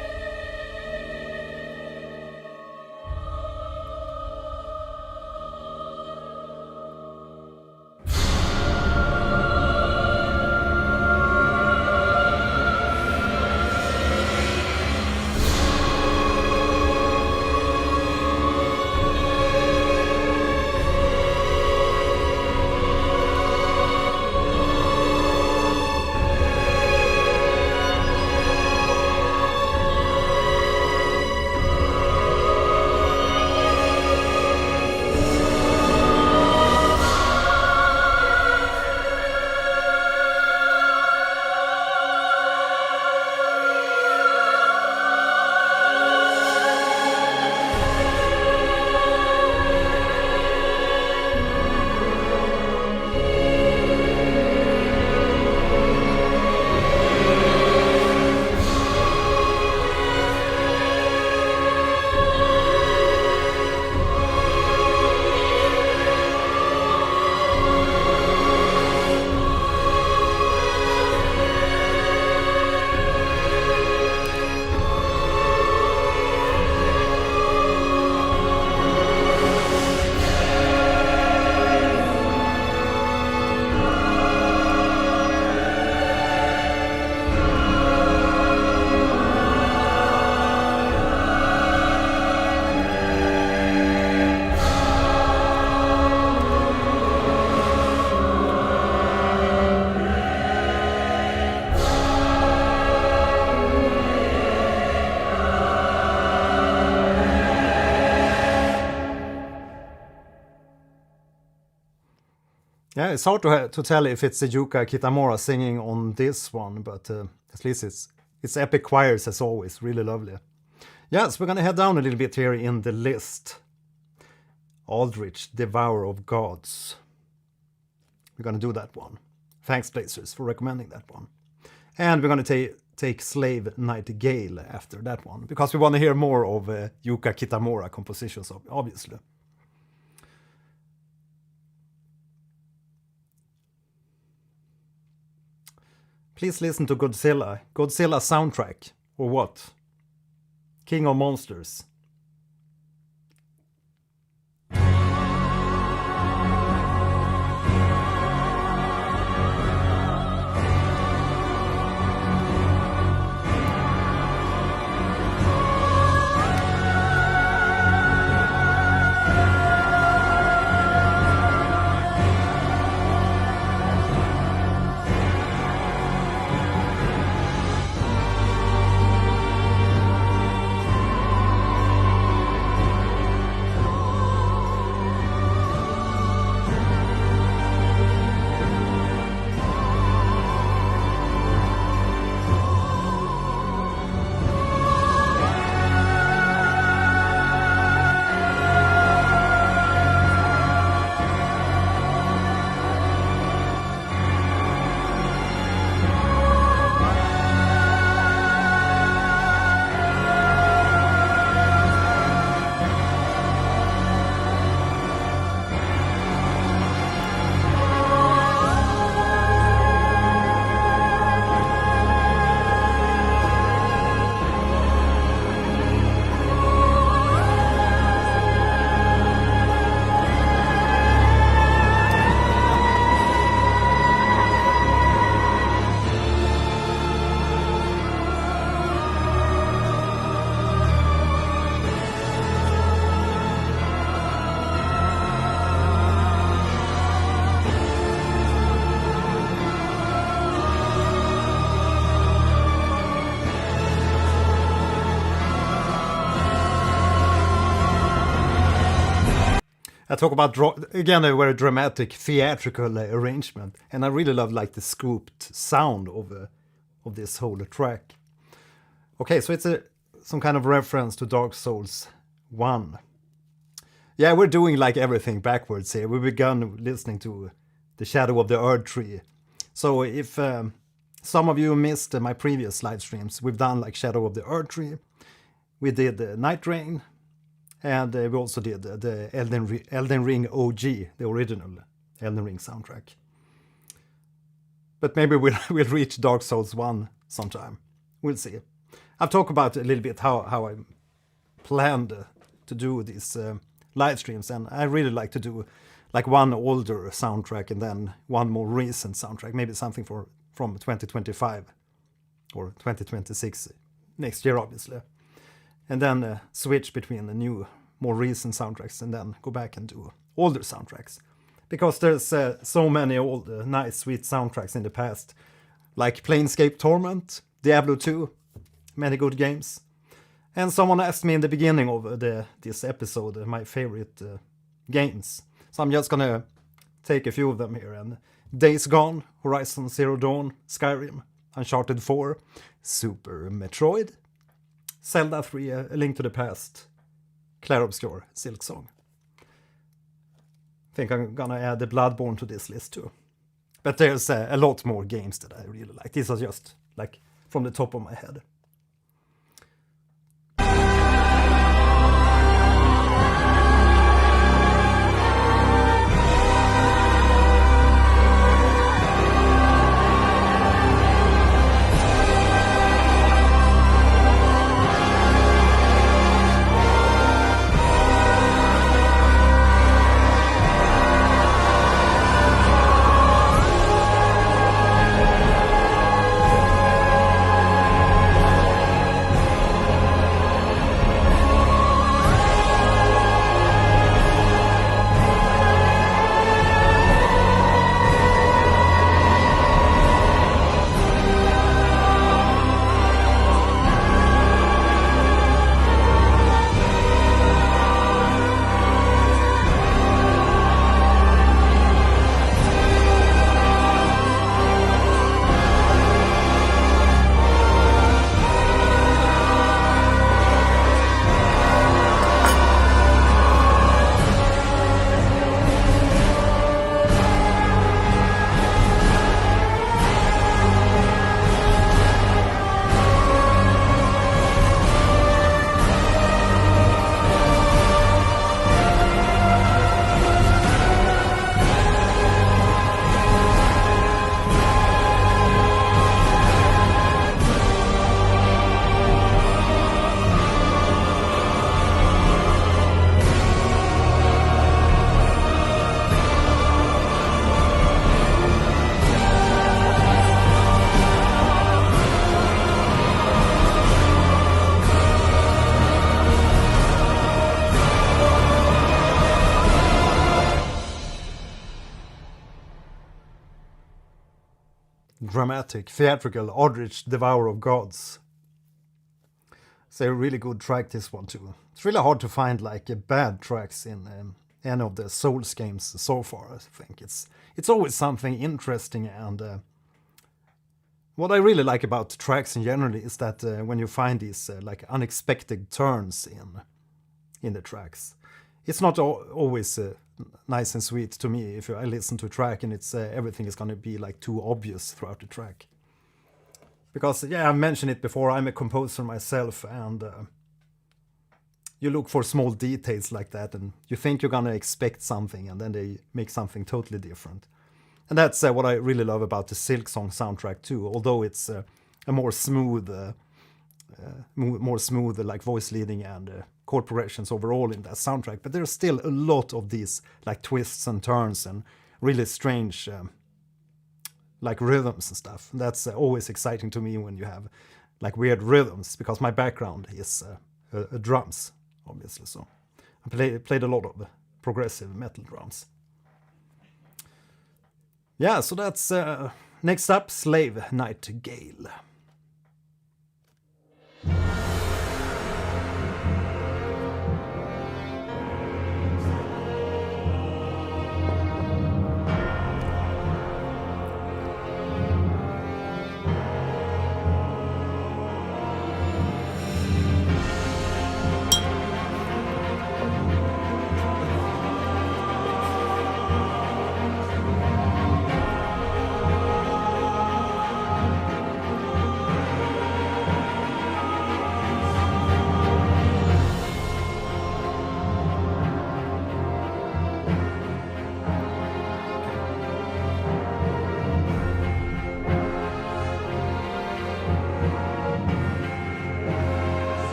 Yeah, it's hard to tell if it's the Yuka Kitamura singing on this one, but at least it's epic choirs as always, really lovely. Yes, we're gonna head down a little bit here in the list. Aldrich, Devourer of Gods. We're gonna do that one. Thanks, Blazers, for recommending that one. And we're gonna take Slave Knight Gael after that one, because we want to hear more of Yuka Kitamura compositions, obviously. Please listen to Godzilla. Godzilla soundtrack. Or what? King of Monsters. I talk about, again, a very dramatic theatrical arrangement. And I really love like the scooped sound of this whole track. Okay, so it's some kind of reference to Dark Souls 1. Yeah, we're doing like everything backwards here. We begun listening to The Shadow of the Erdtree. So if some of you missed my previous live streams, we've done like Shadow of the Erdtree. We did Nightreign. And we also did the Elden Ring OG, the original Elden Ring soundtrack. But maybe we'll reach Dark Souls 1 sometime. We'll see. I've talked about a little bit how I planned to do these live streams, and I really like to do like one older soundtrack and then one more recent soundtrack, maybe something from 2025 or 2026 next year, obviously. And then switch between the new, more recent soundtracks and then go back and do older soundtracks. Because there's so many old, nice, sweet soundtracks in the past. Like Planescape Torment, Diablo 2, many good games. And someone asked me in the beginning of this episode my favorite games. So I'm just gonna take a few of them here. And Days Gone, Horizon Zero Dawn, Skyrim, Uncharted 4, Super Metroid, Zelda 3, A Link to the Past, Clair Obscur, Silksong. I think I'm gonna add the Bloodborne to this list too. But there's a lot more games that I really like. These are just like from the top of my head. Dramatic, theatrical, Aldrich, Devourer of Gods. It's a really good track, this one too. It's really hard to find like bad tracks in any of the Souls games so far. I think it's always something interesting, and what I really like about tracks in general is that when you find these like unexpected turns in the tracks, it's not always nice and sweet to me if I listen to a track and it's everything is going to be like too obvious throughout the track. Because yeah, I've mentioned it before, I'm a composer myself, and you look for small details like that and you think you're going to expect something and then they make something totally different. And that's what I really love about the Silksong soundtrack too, although it's a more smooth like voice leading and chord progressions overall in that soundtrack, but there's still a lot of these like twists and turns and really strange like rhythms and stuff. That's always exciting to me when you have like weird rhythms, because my background is drums, obviously. So I played a lot of progressive metal drums. Yeah, so that's next up, Slave Knight Gael.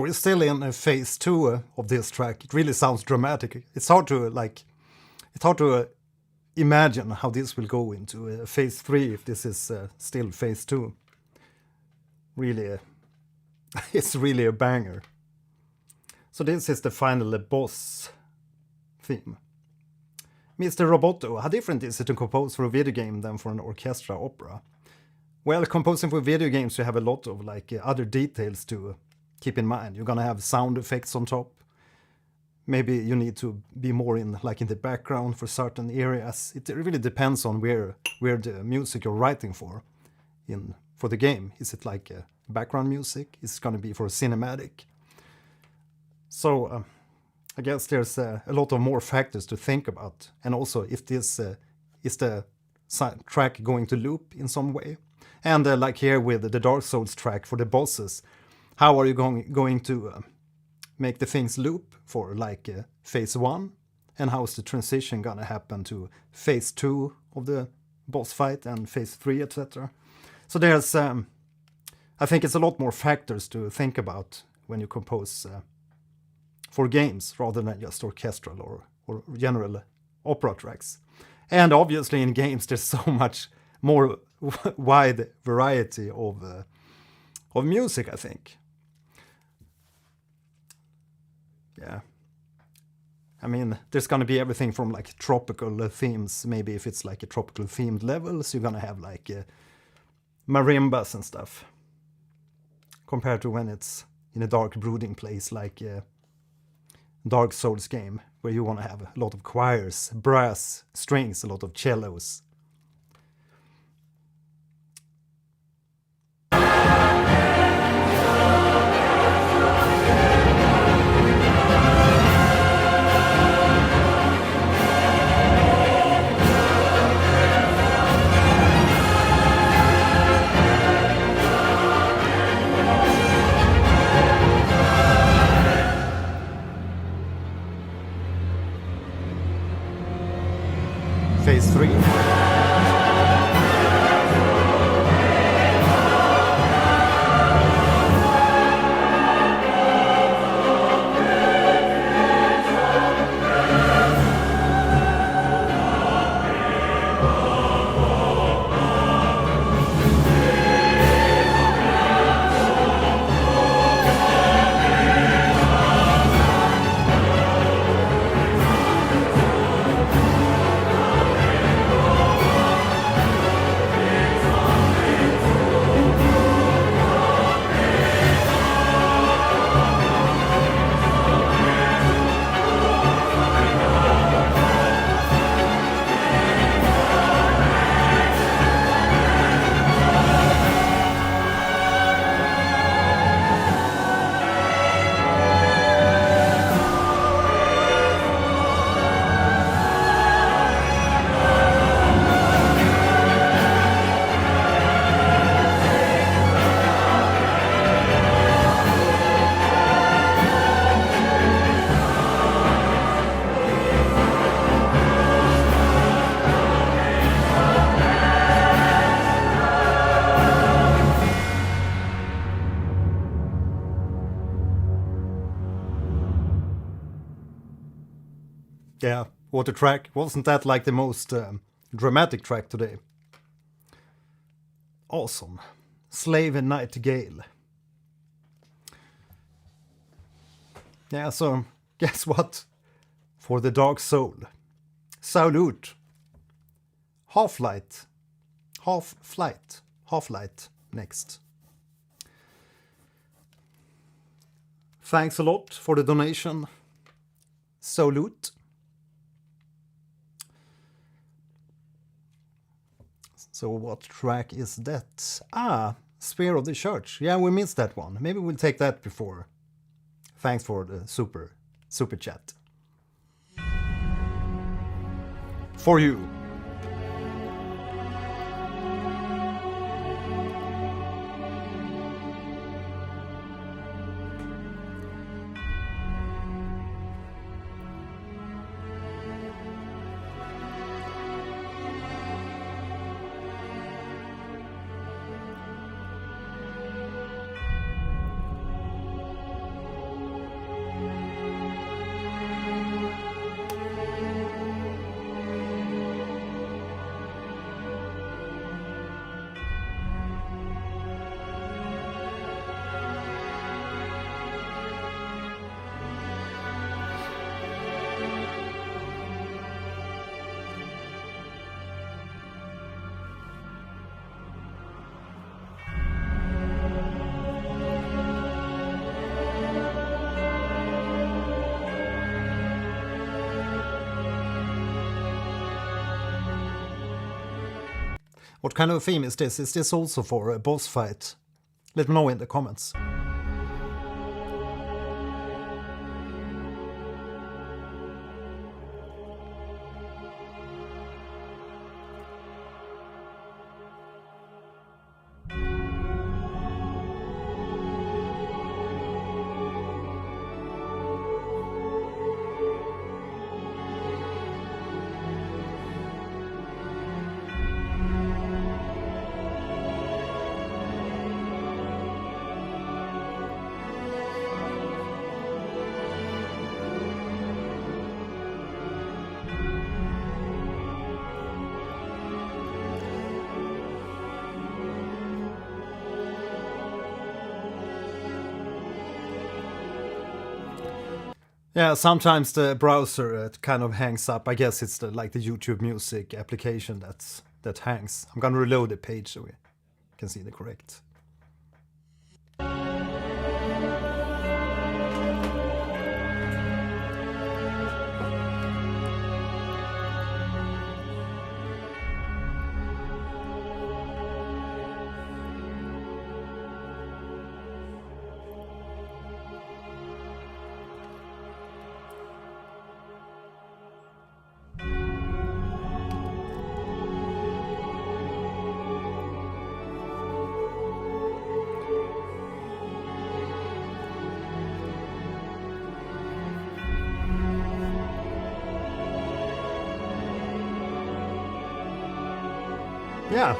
we're still in phase 2 of this track. It really sounds dramatic. It's hard to imagine how this will go into phase 3 if this is still phase 2. Really, it's really a banger. So this is the final boss theme. Mr. Roboto, how different is it to compose for a video game than for an orchestra opera? Well, composing for video games, you have a lot of other details to keep in mind. You're gonna have sound effects on top. Maybe you need to be more in the background for certain areas. It really depends on where the music you're writing for the game. Is it background music? Is it gonna be for a cinematic? So I guess there's a lot of more factors to think about, and also if this is the track going to loop in some way. And like here with the Dark Souls track for the bosses, how are you going to make the things loop for phase 1? And how is the transition gonna happen to phase 2 of the boss fight and phase 3, etc. So there's, I think it's a lot more factors to think about when you compose for games rather than just orchestral or general opera tracks. And obviously in games there's so much more wide variety of music, I think. Yeah. I mean, there's gonna be everything from tropical themes, maybe if it's a tropical themed level, so you're gonna have marimbas and stuff. Compared to when it's in a dark brooding place like Dark Souls game, where you want to have a lot of choirs, brass, strings, a lot of cellos. Phase 3. Yeah, what a track. Wasn't that the most dramatic track today? Awesome. Slave and Nightingale. Yeah, so guess what? For the Dark Soul. Salute. Half-Light. Half-Flight. Half-Light next. Thanks a lot for the donation. Salute. So what track is that? Ah, Sphere of the Church. Yeah, we missed that one. Maybe we'll take that before. Thanks for the super chat. For you. What kind of theme is this? Is this also for a boss fight? Let me know in the comments. Yeah, sometimes the browser kind of hangs up. I guess it's like the YouTube Music application that hangs. I'm gonna reload the page so we can see the correct. Yeah.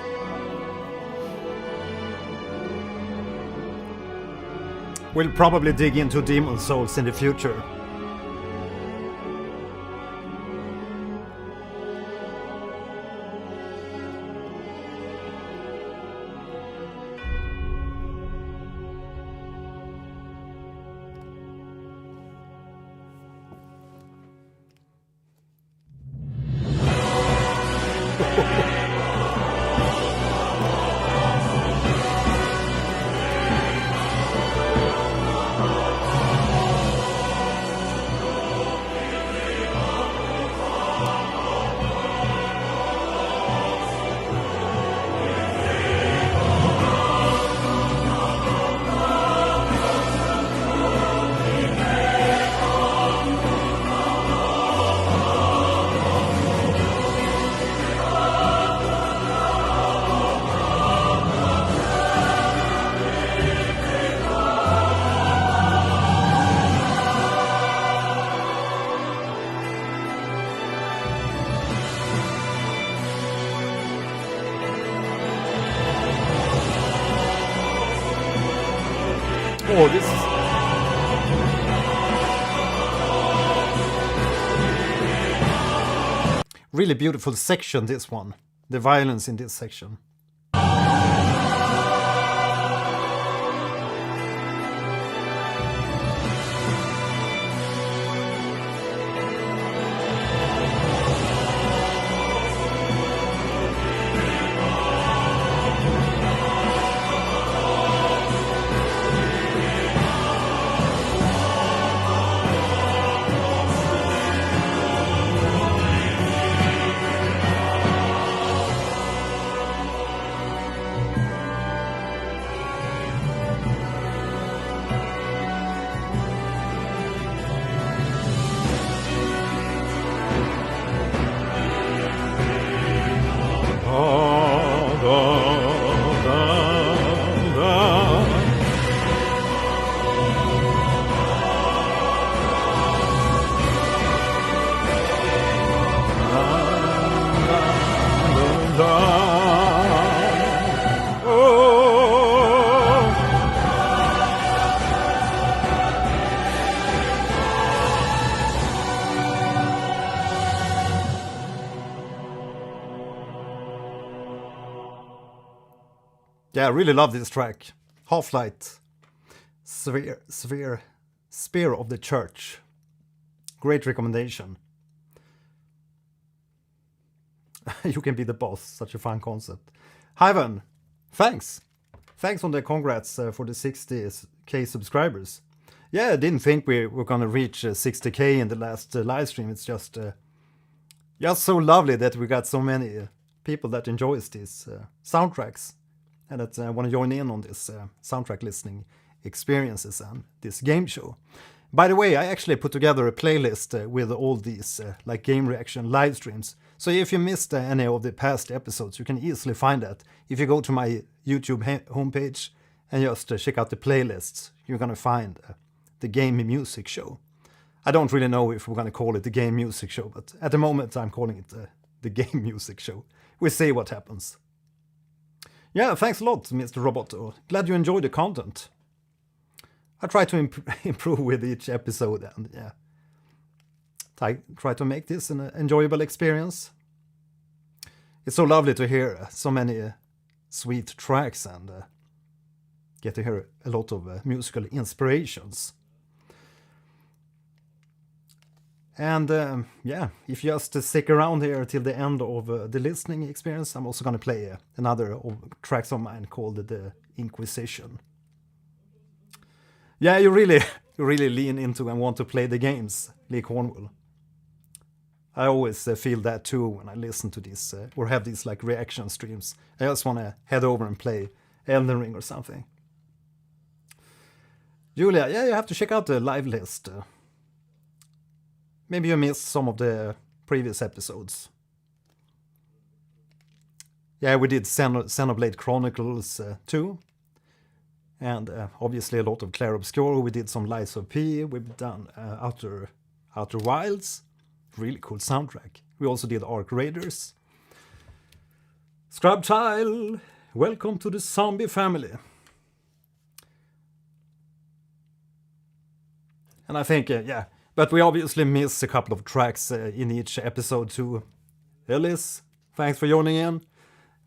We'll probably dig into Demon Souls in the future. Oh, this is really beautiful section, this one. The violence in this section. Yeah, I really love this track. Half-Light, Spear of the Church. Great recommendation. You can be the boss, such a fun concept. Hyven, thanks. Thanks on the congrats for the 60k subscribers. Yeah, I didn't think we were gonna reach 60k in the last live stream. It's just so lovely that we got so many people that enjoys these soundtracks and that want to join in on this soundtrack listening experiences and this game show. By the way, I actually put together a playlist with all these like game reaction live streams. So if you missed any of the past episodes, you can easily find that. If you go to my YouTube homepage and just check out the playlists, you're gonna find the Game Music Show. I don't really know if we're gonna call it the Game Music Show, but at the moment I'm calling it the Game Music Show. We'll see what happens. Yeah, thanks a lot, Mr. Roboto. Glad you enjoyed the content. I try to improve with each episode, and yeah, I try to make this an enjoyable experience. It's so lovely to hear so many sweet tracks and get to hear a lot of musical inspirations. And yeah, if you just stick around here till the end of the listening experience, I'm also going to play another of tracks of mine called the Inquisition. Yeah, you really lean into and want to play the games, Lee Cornwall. I always feel that too when I listen to this or have these like reaction streams. I just want to head over and play Elden Ring or something. Julia, yeah, you have to check out the live list. Maybe you missed some of the previous episodes. Yeah, we did Xenoblade Chronicles 2. And obviously a lot of Clair Obscur. We did some Lies of P. We've done Outer Wilds. Really cool soundtrack. We also did Ark Raiders. Scrub Tile, welcome to the zombie family. And I think, yeah, but we obviously missed a couple of tracks in each episode too. Ellis, thanks for joining in.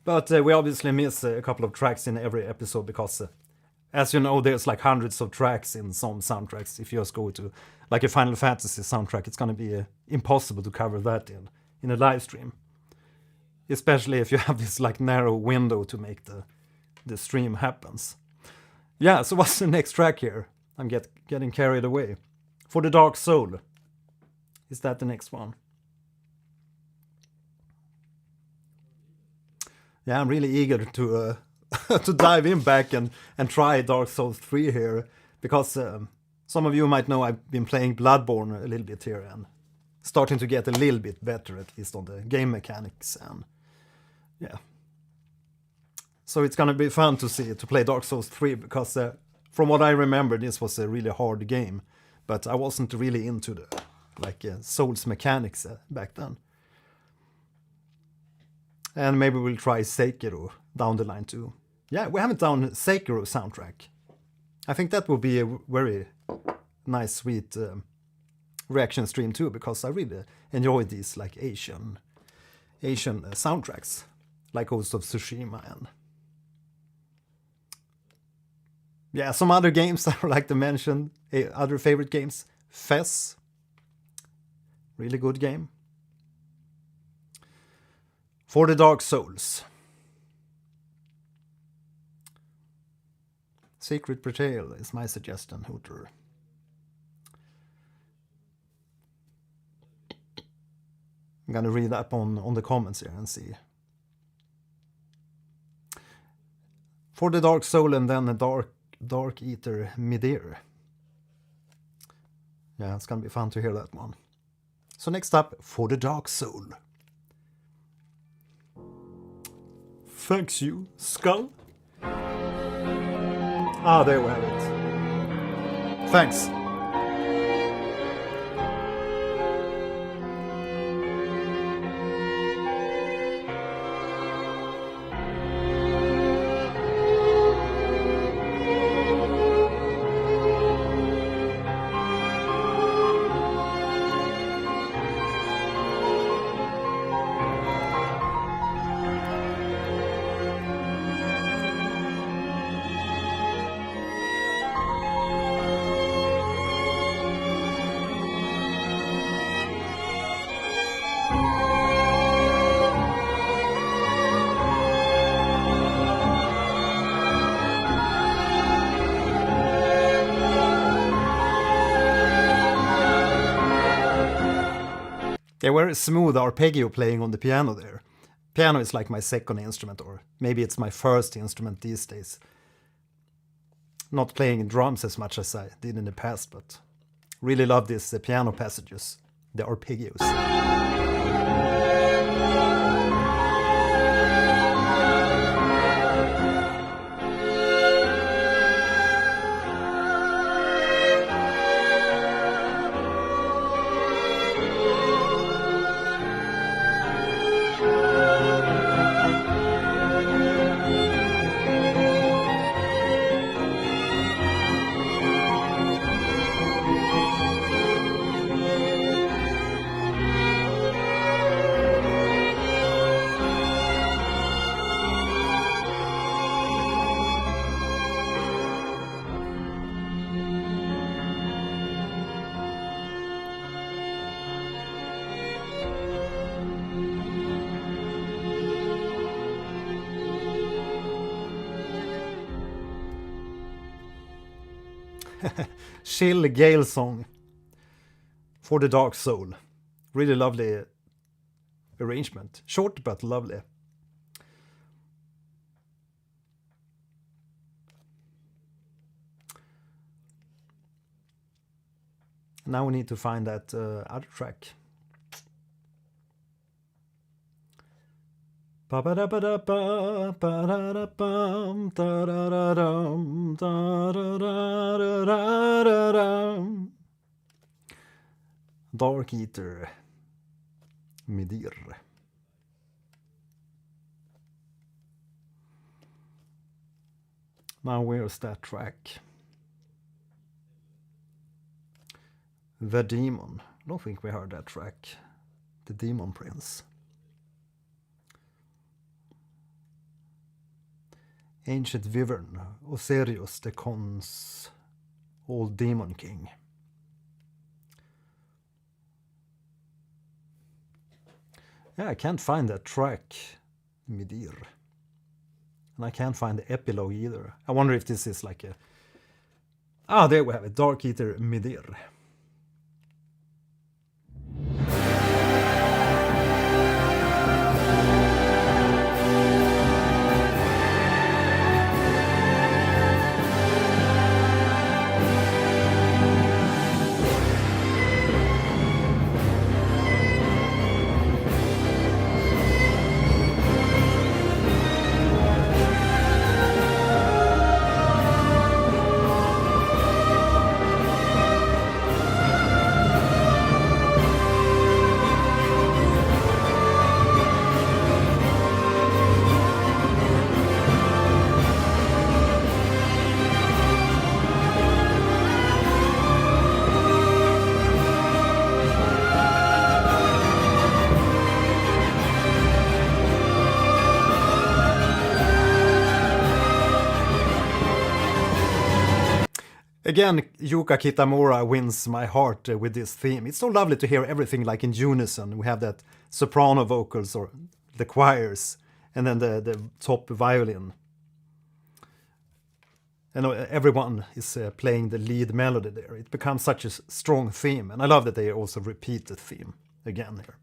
But we obviously miss a couple of tracks in every episode because as you know, there's like hundreds of tracks in some soundtracks. If you just go to like a Final Fantasy soundtrack, it's going to be impossible to cover that in a live stream. Especially if you have this like narrow window to make the stream happens. Yeah, so what's the next track here? I'm getting carried away. For the Dark Soul. Is that the next one? Yeah, I'm really eager to to dive in back and try Dark Souls 3 here, because some of you might know I've been playing Bloodborne a little bit here and starting to get a little bit better, at least on the game mechanics, and yeah. So it's gonna be fun to play Dark Souls 3, because from what I remember, this was a really hard game, but I wasn't really into the Souls mechanics back then. And maybe we'll try Sekiro down the line too. Yeah, we haven't done Sekiro soundtrack. I think that would be a very nice, sweet reaction stream too, because I really enjoy these like Asian soundtracks, like Ghost of Tsushima and yeah, some other games I would like to mention. Other favorite games, Fez, really good game. For the Dark Souls. Secret Betrayal is my suggestion, Hooter. I'm gonna read up on the comments here and see. For the Dark Soul, and then the Darkeater Midir. Yeah, it's gonna be fun to hear that one. So next up, For the Dark Soul. Thanks you, Skull. Ah, there we have it. Thanks. They were smooth arpeggio playing on the piano there. Piano is like my second instrument, or maybe it's my first instrument these days. Not playing drums as much as I did in the past, but really love these piano passages, the arpeggios. Chill Gael song for the Dark Soul. Really lovely arrangement. Short but lovely. Now we need to find that other track. Darkeater Midir. Now where's that track? The Demon. I don't think we heard that track. The Demon Prince. Ancient Wyvern, Osirius the Con's old Demon King. Yeah, I can't find that track, Midir. And I can't find the epilogue either. I wonder if this is like a... Ah, there we have it, Darkeater Midir. Again, Yuka Kitamura wins my heart with this theme. It's so lovely to hear everything like in unison. We have that soprano vocals or the choirs, and then the top violin. And everyone is playing the lead melody there. It becomes such a strong theme, and I love that they also repeat the theme again here.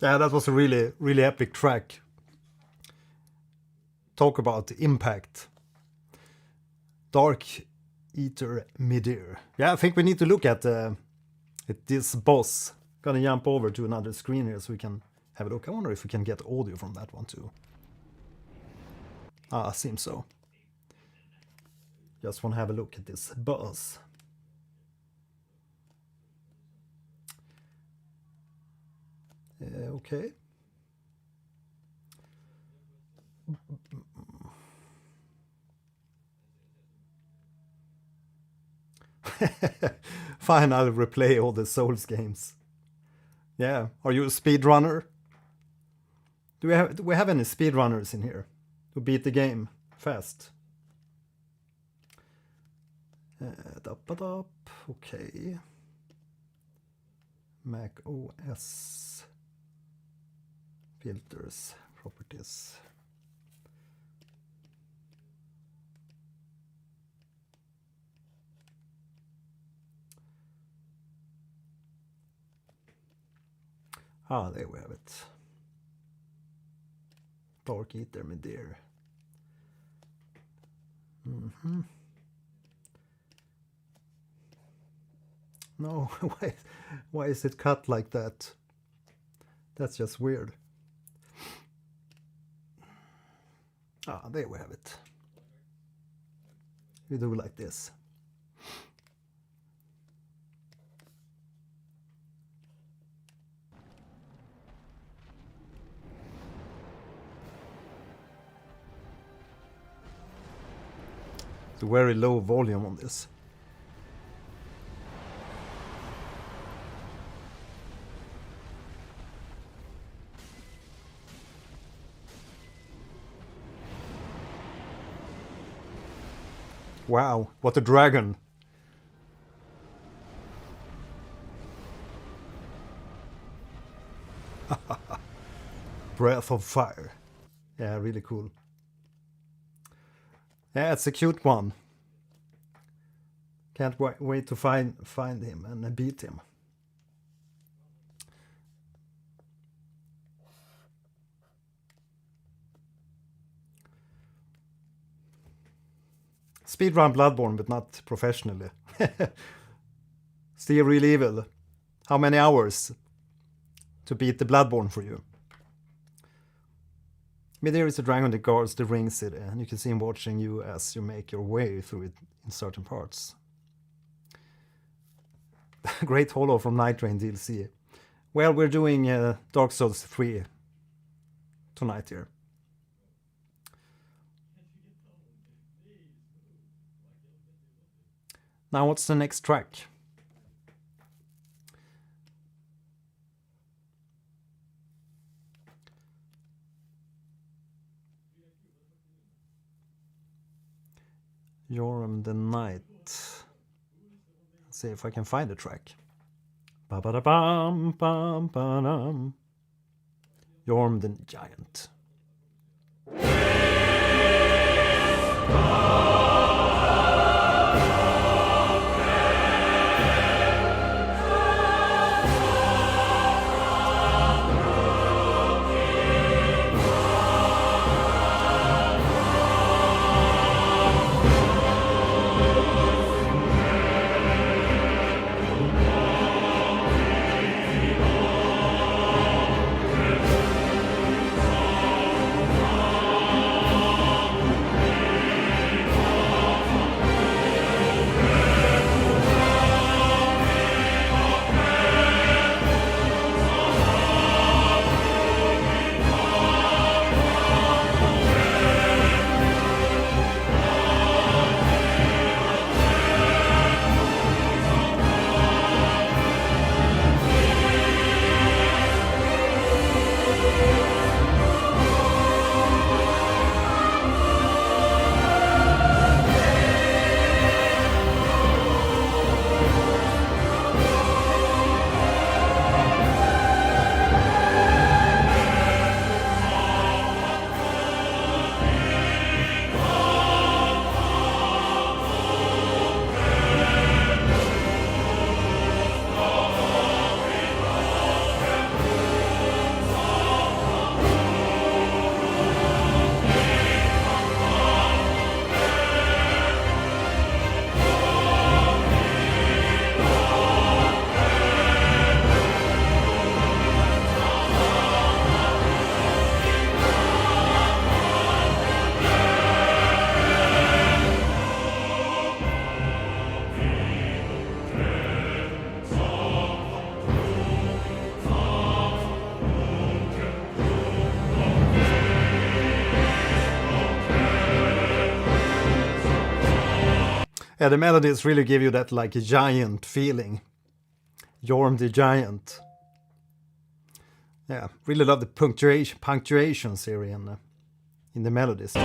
Yeah, that was a really, really epic track. Talk about the impact. Darkeater Midir. Yeah, I think we need to look at this boss. Gonna jump over to another screen here so we can have a look. I wonder if we can get audio from that one too. Ah, seems so. Just want to have a look at this boss. Okay. Fine, I'll replay all the Souls games. Yeah, are you a speedrunner? Do we have any speedrunners in here who beat the game fast? Okay. Mac OS filters properties. Ah, there we have it. Darkeater Midir. No, why is it cut like that? That's just weird. Ah, there we have it. We do like this. It's a very low volume on this. Wow, what a dragon. Breath of fire. Yeah, really cool. Yeah, it's a cute one. Can't wait to find him and beat him. Speedrun Bloodborne, but not professionally. Still real evil. How many hours to beat the Bloodborne for you? Midir is a dragon that guards the ring city, and you can see him watching you as you make your way through it in certain parts. Great holo from Nightreign DLC. Well, we're doing Dark Souls 3 tonight here. Now what's the next track? Yhorm the Giant. Let's see if I can find the track. Ba-ba-da-bam-bam-ba-dam. Yhorm the Giant. Yeah, the melodies really give you that like a giant feeling. Yhorm the Giant. Yeah, really love the punctuations here in the melodies.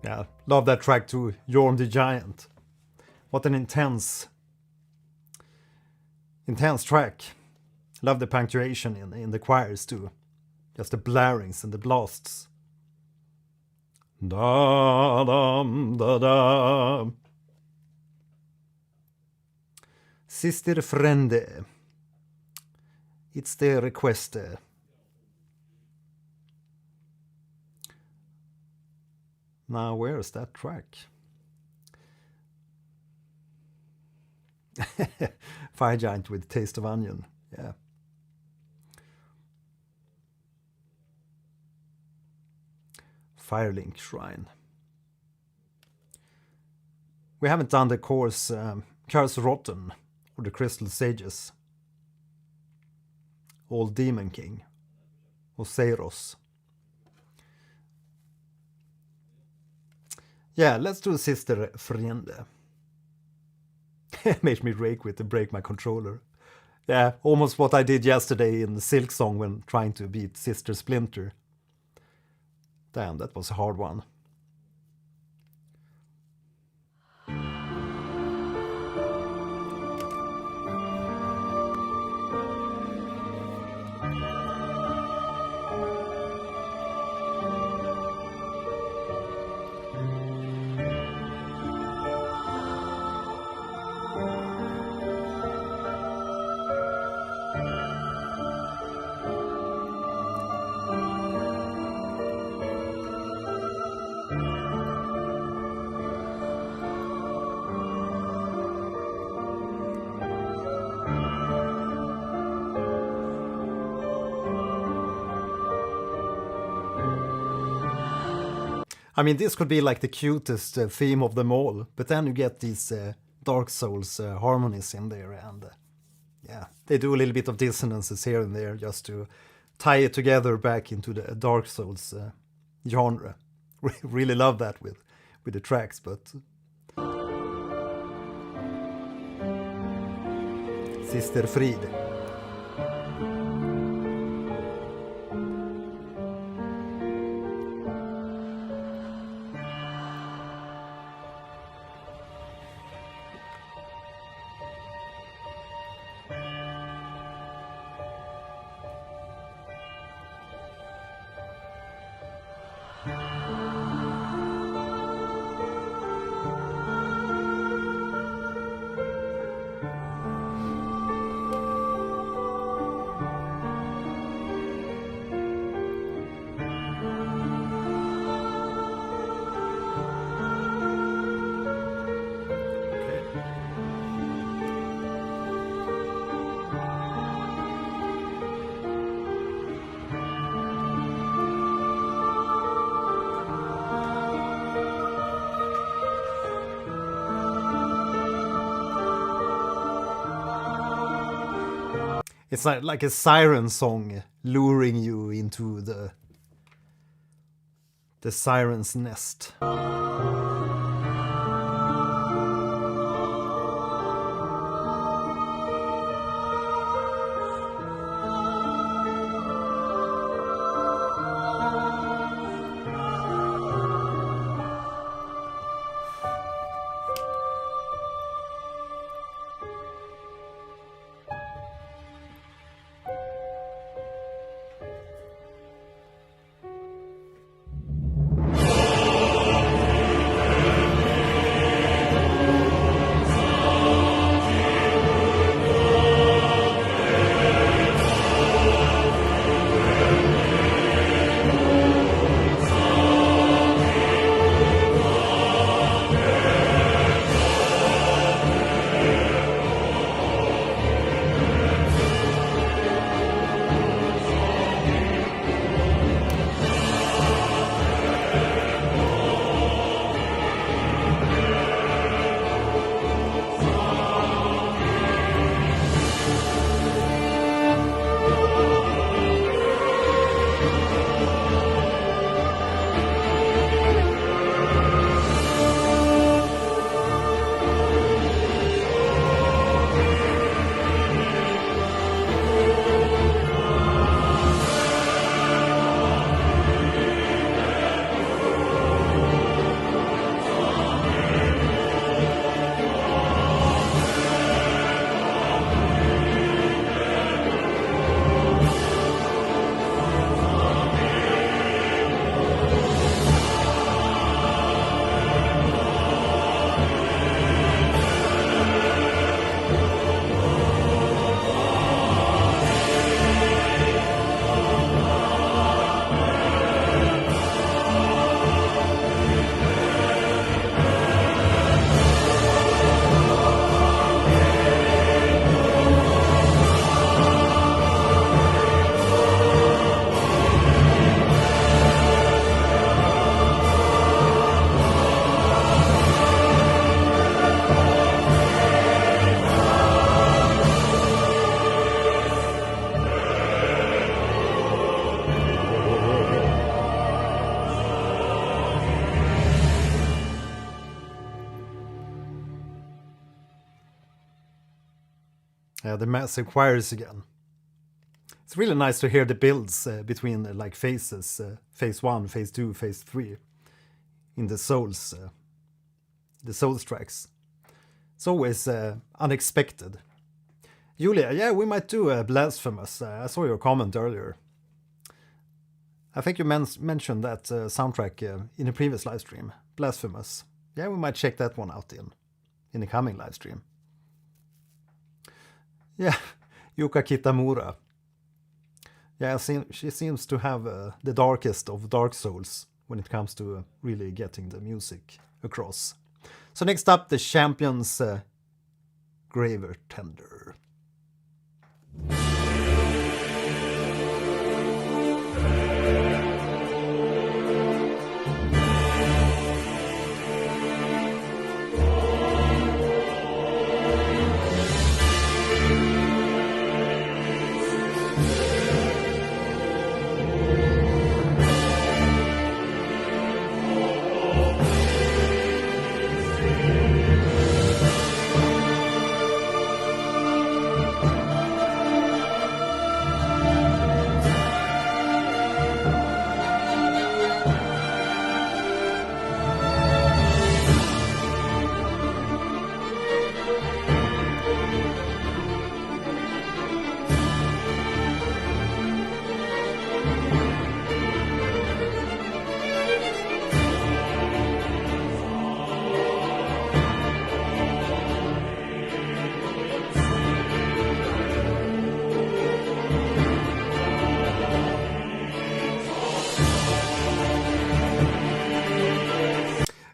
Yeah, love that track too, Yhorm the Giant. What an intense track. Love the punctuation in the choirs too. Just the blarings and the blasts. Da dam da da. Sister Friede. It's the request. Now, where's that track? Fire Giant with Taste of Onion. Yeah. Firelink Shrine. We haven't done the course Curse Rotten or the Crystal Sages. Old Demon King. Or Seiros. Yeah, let's do Sister Friede. Made me break my controller. Yeah, almost what I did yesterday in the Silk Song when trying to beat Sister Splinter. Damn, that was a hard one. I mean, this could be like the cutest theme of them all, but then you get these Dark Souls harmonies in there, and yeah, they do a little bit of dissonances here and there just to tie it together back into the Dark Souls genre. Really love that with the tracks, but Sister Friede. It's like a siren song luring you into the siren's nest. The massive choirs again. It's really nice to hear the builds between like phases, phase 1, phase 2, phase 3 in the Souls tracks. It's always unexpected. Julia, yeah, we might do a Blasphemous. I saw your comment earlier. I think you mentioned that soundtrack in a previous live stream, Blasphemous. Yeah, we might check that one out in the coming live stream. Yeah, Yuka Kitamura. Yeah, she seems to have the darkest of Dark Souls when it comes to really getting the music across. So next up, the Champions Gravetender.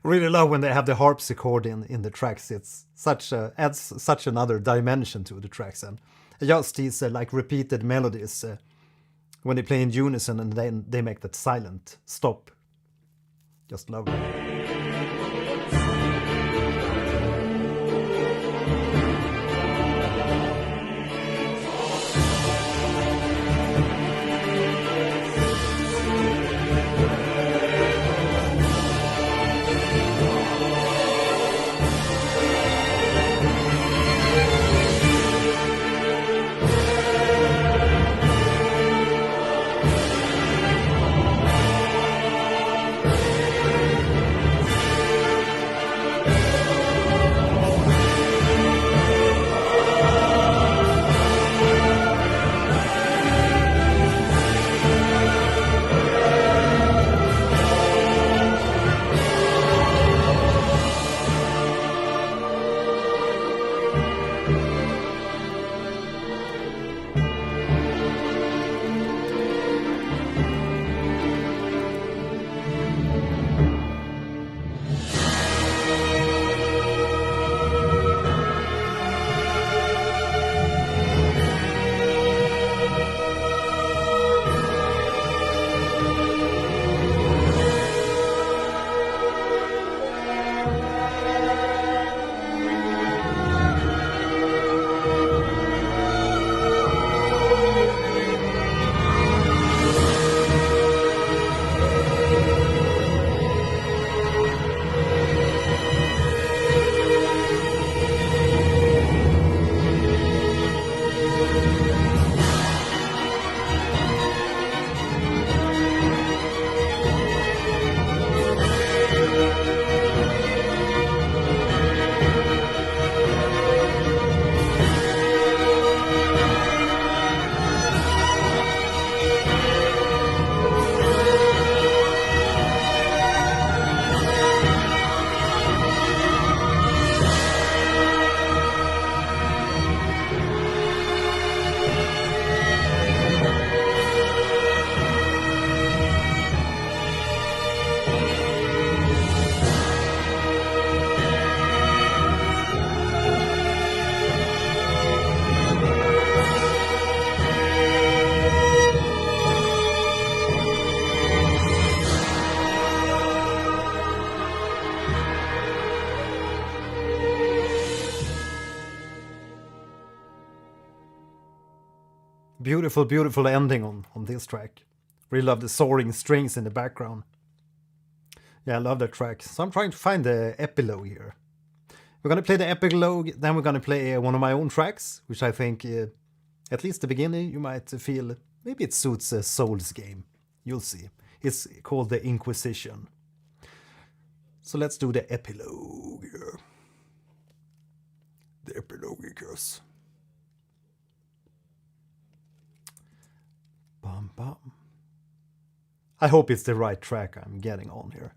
Really love when they have the harpsichord in the tracks. It's adds such another dimension to the tracks, and just these like repeated melodies when they play in unison and then they make that silent stop. Just love it. Beautiful, beautiful ending on this track. Really love the soaring strings in the background. Yeah, I love that track. So I'm trying to find the epilogue here. We're gonna play the epilogue, then we're gonna play one of my own tracks, which I think, at least the beginning, you might feel maybe it suits a Souls game. You'll see. It's called the Inquisition. So let's do the epilogue here. The epilogue, guys. Bum, bum. I hope it's the right track I'm getting on here.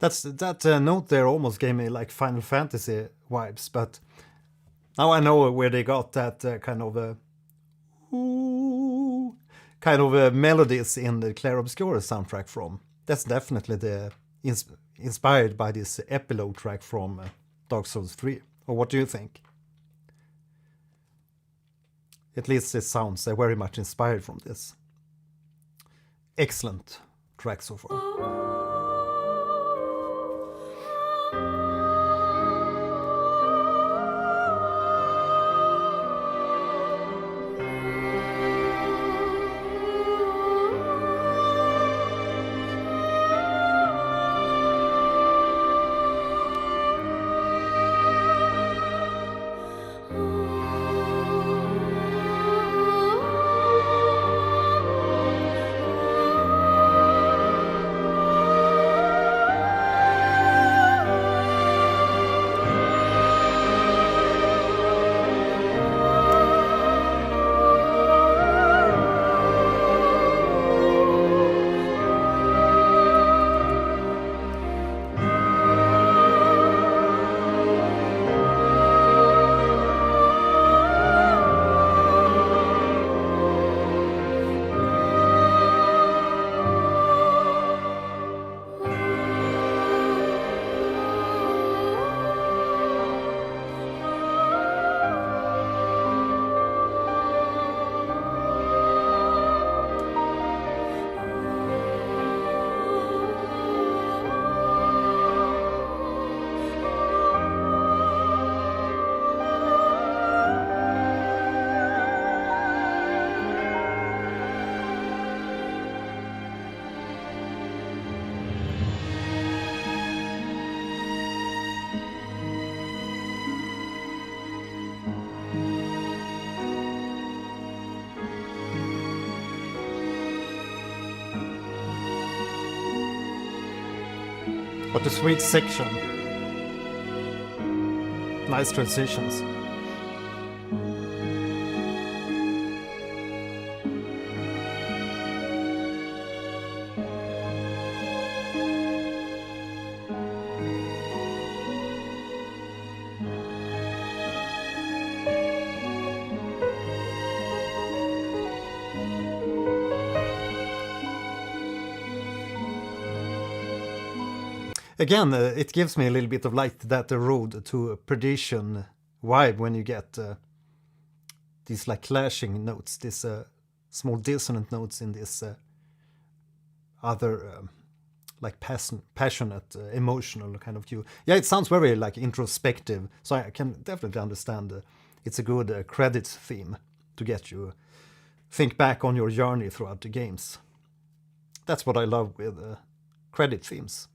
That note there almost gave me like Final Fantasy vibes, but now I know where they got that kind of melodies in the Clair Obscura soundtrack from. That's definitely the inspired by this epilogue track from Dark Souls 3. Or what do you think? At least it sounds very much inspired from this. Excellent track so far. What a sweet section. Nice transitions. Again, it gives me a little bit of like that road to perdition vibe when you get these like clashing notes, these small dissonant notes in this other like passionate, emotional kind of cue. Yeah, it sounds very like introspective, so I can definitely understand it's a good credits theme. to get you think back on your journey throughout the games. That's what I love with credit themes.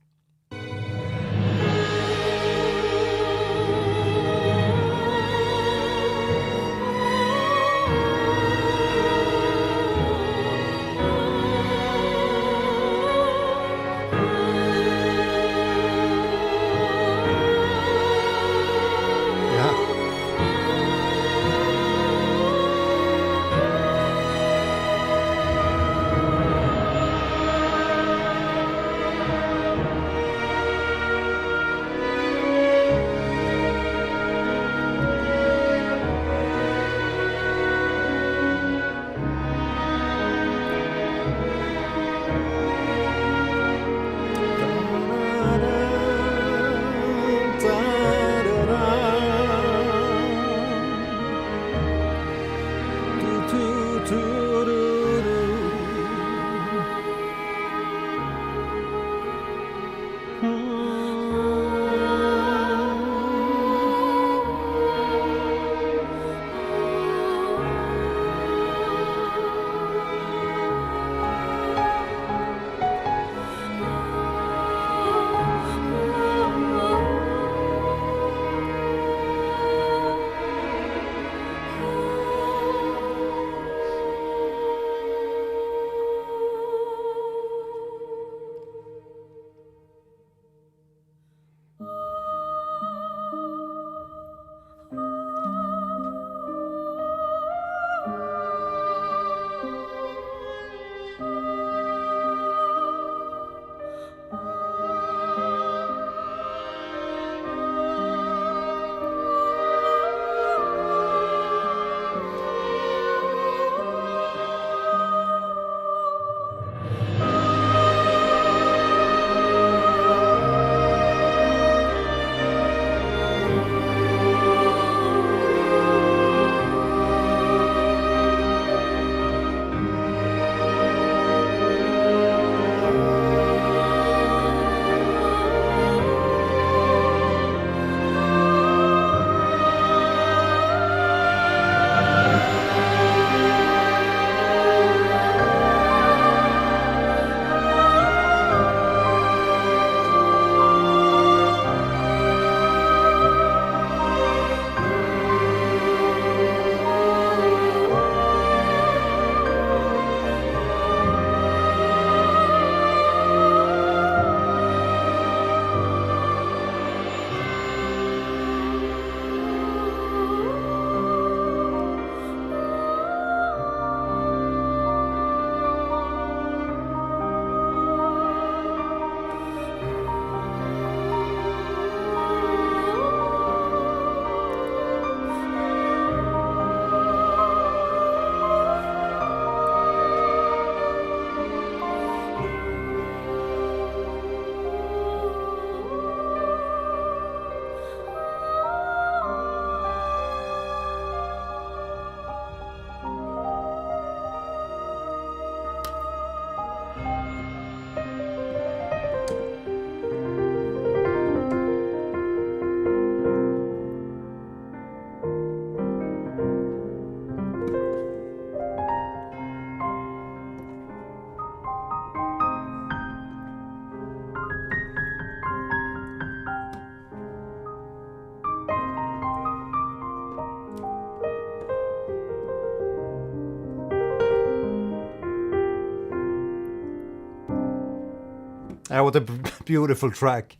What a beautiful track.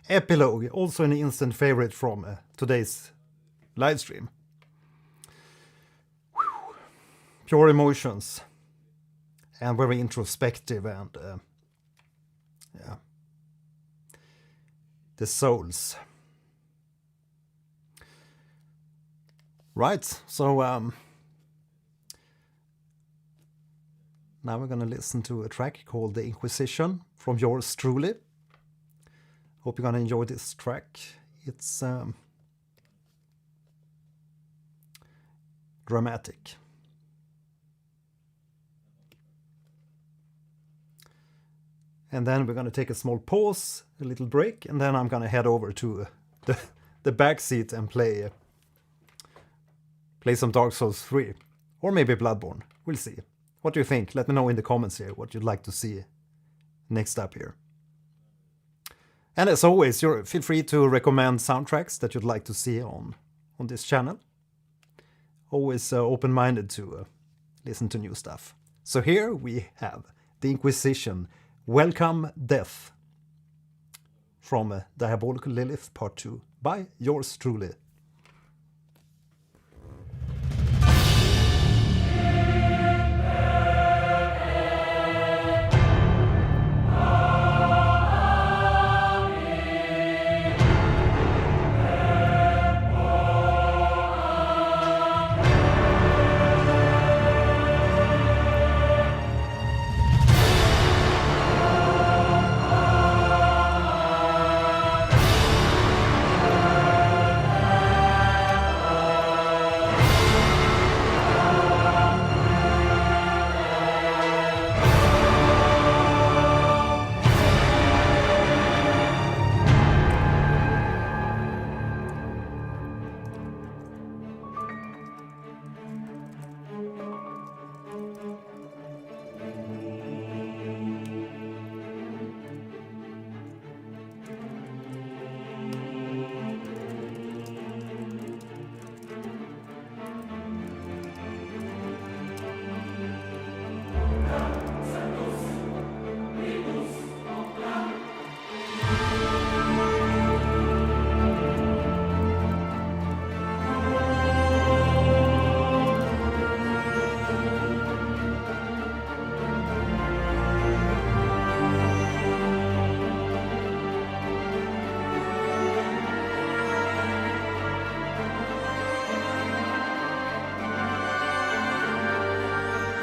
Epilogue, also an instant favorite from today's live stream. Whew. Pure emotions. And very introspective and yeah. The souls. Right, so now we're gonna listen to a track called The Inquisition from yours truly. Hope you're gonna enjoy this track. It's dramatic. And then we're gonna take a small pause, a little break, and then I'm gonna head over to the back seat and play some Dark Souls 3 Or maybe Bloodborne. We'll see. What do you think? Let me know in the comments here what you'd like to see next up here. And as always, feel free to recommend soundtracks that you'd like to see on this channel. Always open-minded to listen to new stuff. So here we have the Inquisition, Welcome Death, from Diabolical Lilith Part 2, by yours truly.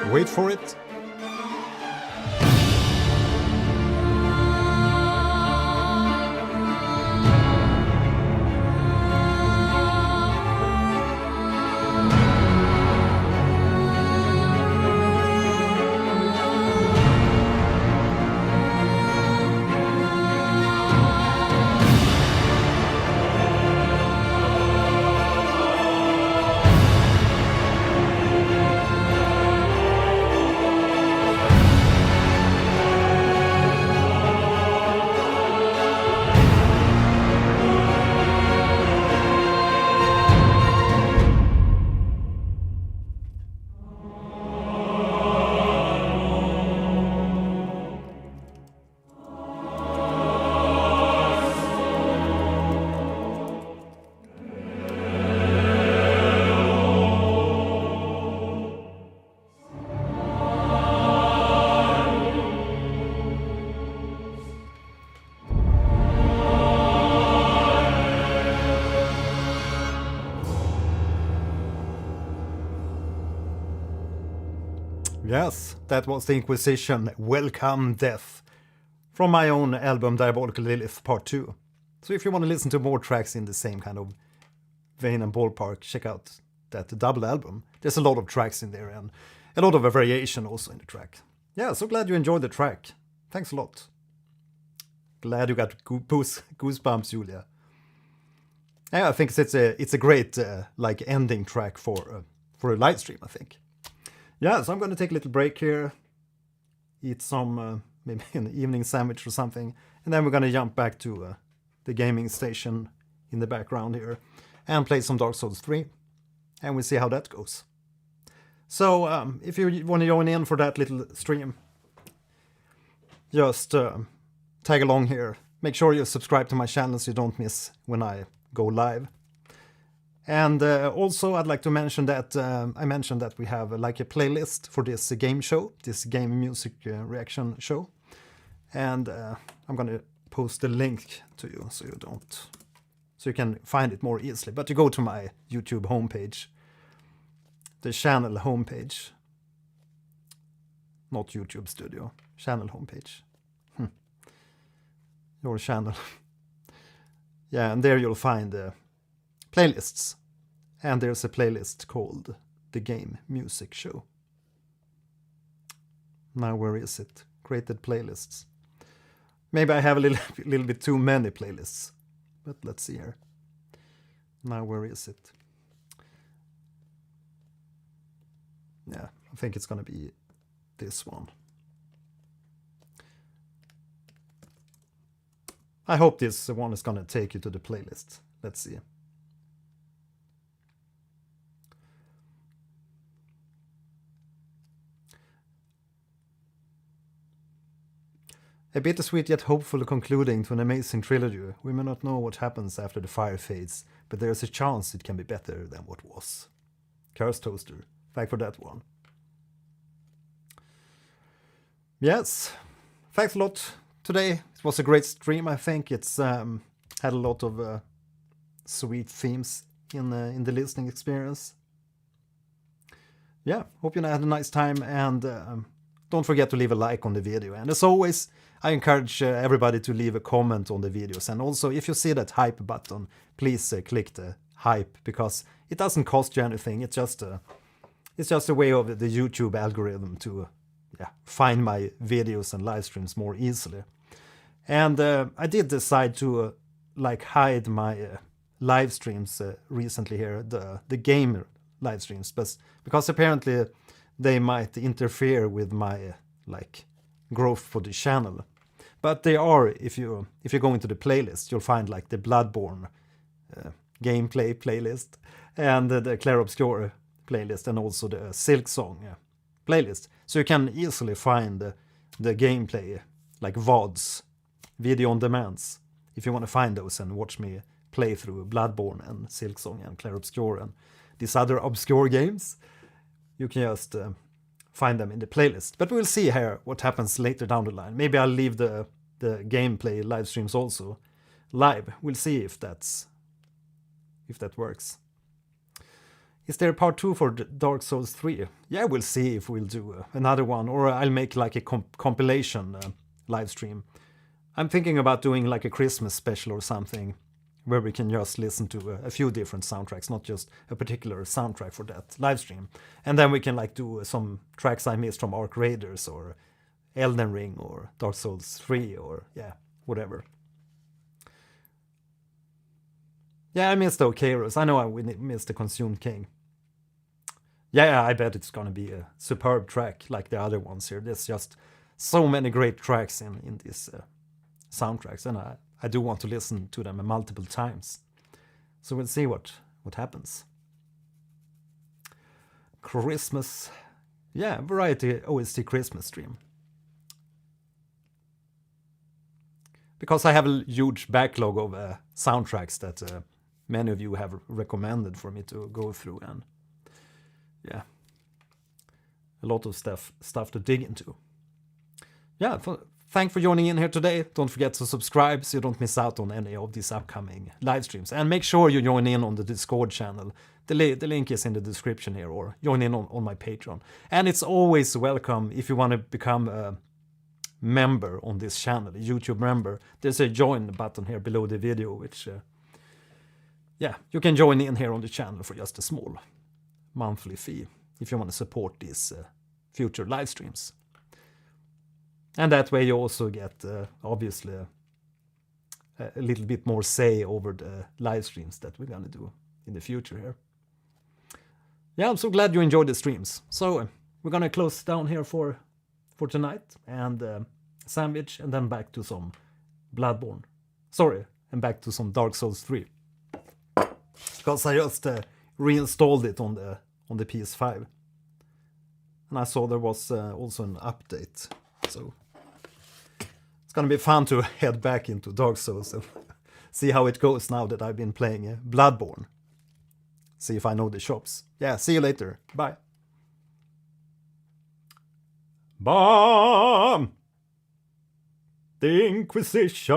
Wait for it. Yes, that was the Inquisition, Welcome Death, from my own album Diabolical Lilith Part 2. So if you want to listen to more tracks in the same kind of vein and ballpark, check out that double album. There's a lot of tracks in there and a lot of a variation also in the track. Yeah, so glad you enjoyed the track. Thanks a lot. Glad you got goosebumps, Julia. Yeah, I think it's a great like ending track for a live stream, I think. Yeah, so I'm going to take a little break here, eat some, maybe an evening sandwich or something, and then we're going to jump back to the gaming station in the background here and play some Dark Souls 3, and we'll see how that goes. So, if you want to join in for that little stream, just tag along here. Make sure you subscribe to my channel so you don't miss when I go live. And also, I'd like to mention that I mentioned that we have like a playlist for this game show, this game music reaction show, and I'm gonna post the link to you so you can find it more easily. But you go to my YouTube homepage, the channel homepage, not YouTube Studio, channel homepage, your channel. Yeah, and there you'll find playlists, and there's a playlist called The Game Music Show. Now where is it? Created playlists. Maybe I have a little bit too many playlists, but let's see here. Now where is it? Yeah, I think it's gonna be this one. I hope this one is gonna take you to the playlist. Let's see. A bittersweet yet hopeful concluding to an amazing trilogy. We may not know what happens after the fire fades, but there is a chance it can be better than what was. Curse Toaster. Thanks for that one. Yes, thanks a lot today. It was a great stream, I think. It's had a lot of sweet themes in the listening experience. Yeah, hope you had a nice time, and don't forget to leave a like on the video. And as always, I encourage everybody to leave a comment on the videos. And also, if you see that hype button, please click the hype, because it doesn't cost you anything. It's just a way of the YouTube algorithm to find my videos and live streams more easily. And I did decide to hide my live streams recently here, the game live streams, because apparently they might interfere with my growth for the channel. But they are, if you go into the playlist, you'll find the Bloodborne gameplay playlist, and the Clair Obscure playlist, and also the Silksong playlist. So you can easily find the gameplay, VODs, video on demands, if you want to find those and watch me play through Bloodborne and Silksong and Clair Obscure and these other obscure games. You can just find them in the playlist. But we'll see here what happens later down the line. Maybe I'll leave the gameplay live streams also live. We'll see if that works. Is there a part 2 for Dark Souls 3? Yeah, we'll see if we'll do another one, or I'll make a compilation live stream. I'm thinking about doing a Christmas special or something, where we can just listen to a few different soundtracks, not just a particular soundtrack for that live stream. And then we can do some tracks I missed from Arc Raiders or Elden Ring or Dark Souls 3 or whatever. Yeah, I missed the Okeros. I know I missed the Consumed King. Yeah, I bet it's gonna be a superb track like the other ones here. There's just so many great tracks in these soundtracks, and I do want to listen to them multiple times. So we'll see what happens. Christmas. Yeah, variety OST Christmas stream. Because I have a huge backlog of soundtracks that many of you have recommended for me to go through, and yeah, a lot of stuff to dig into. Yeah, thanks for joining in here today. Don't forget to subscribe so you don't miss out on any of these upcoming live streams. And make sure you join in on the Discord channel. The link is in the description here, or join in on my Patreon. And it's always welcome if you want to become a member on this channel, a YouTube member. There's a join button here below the video, which, you can join in here on the channel for just a small monthly fee if you want to support these future live streams. And that way you also get, obviously, a little bit more say over the live streams that we're going to do in the future here. Yeah, I'm so glad you enjoyed the streams. So we're going to close down here for tonight, and sandwich, and then back to some Bloodborne. Sorry, and back to some Dark Souls 3. Because I just reinstalled it on the PS5. And I saw there was also an update. So it's gonna be fun to head back into Dark Souls and see how it goes now that I've been playing Bloodborne. See if I know the shops. Yeah, see you later. Bye. Bomb! The Inquisition!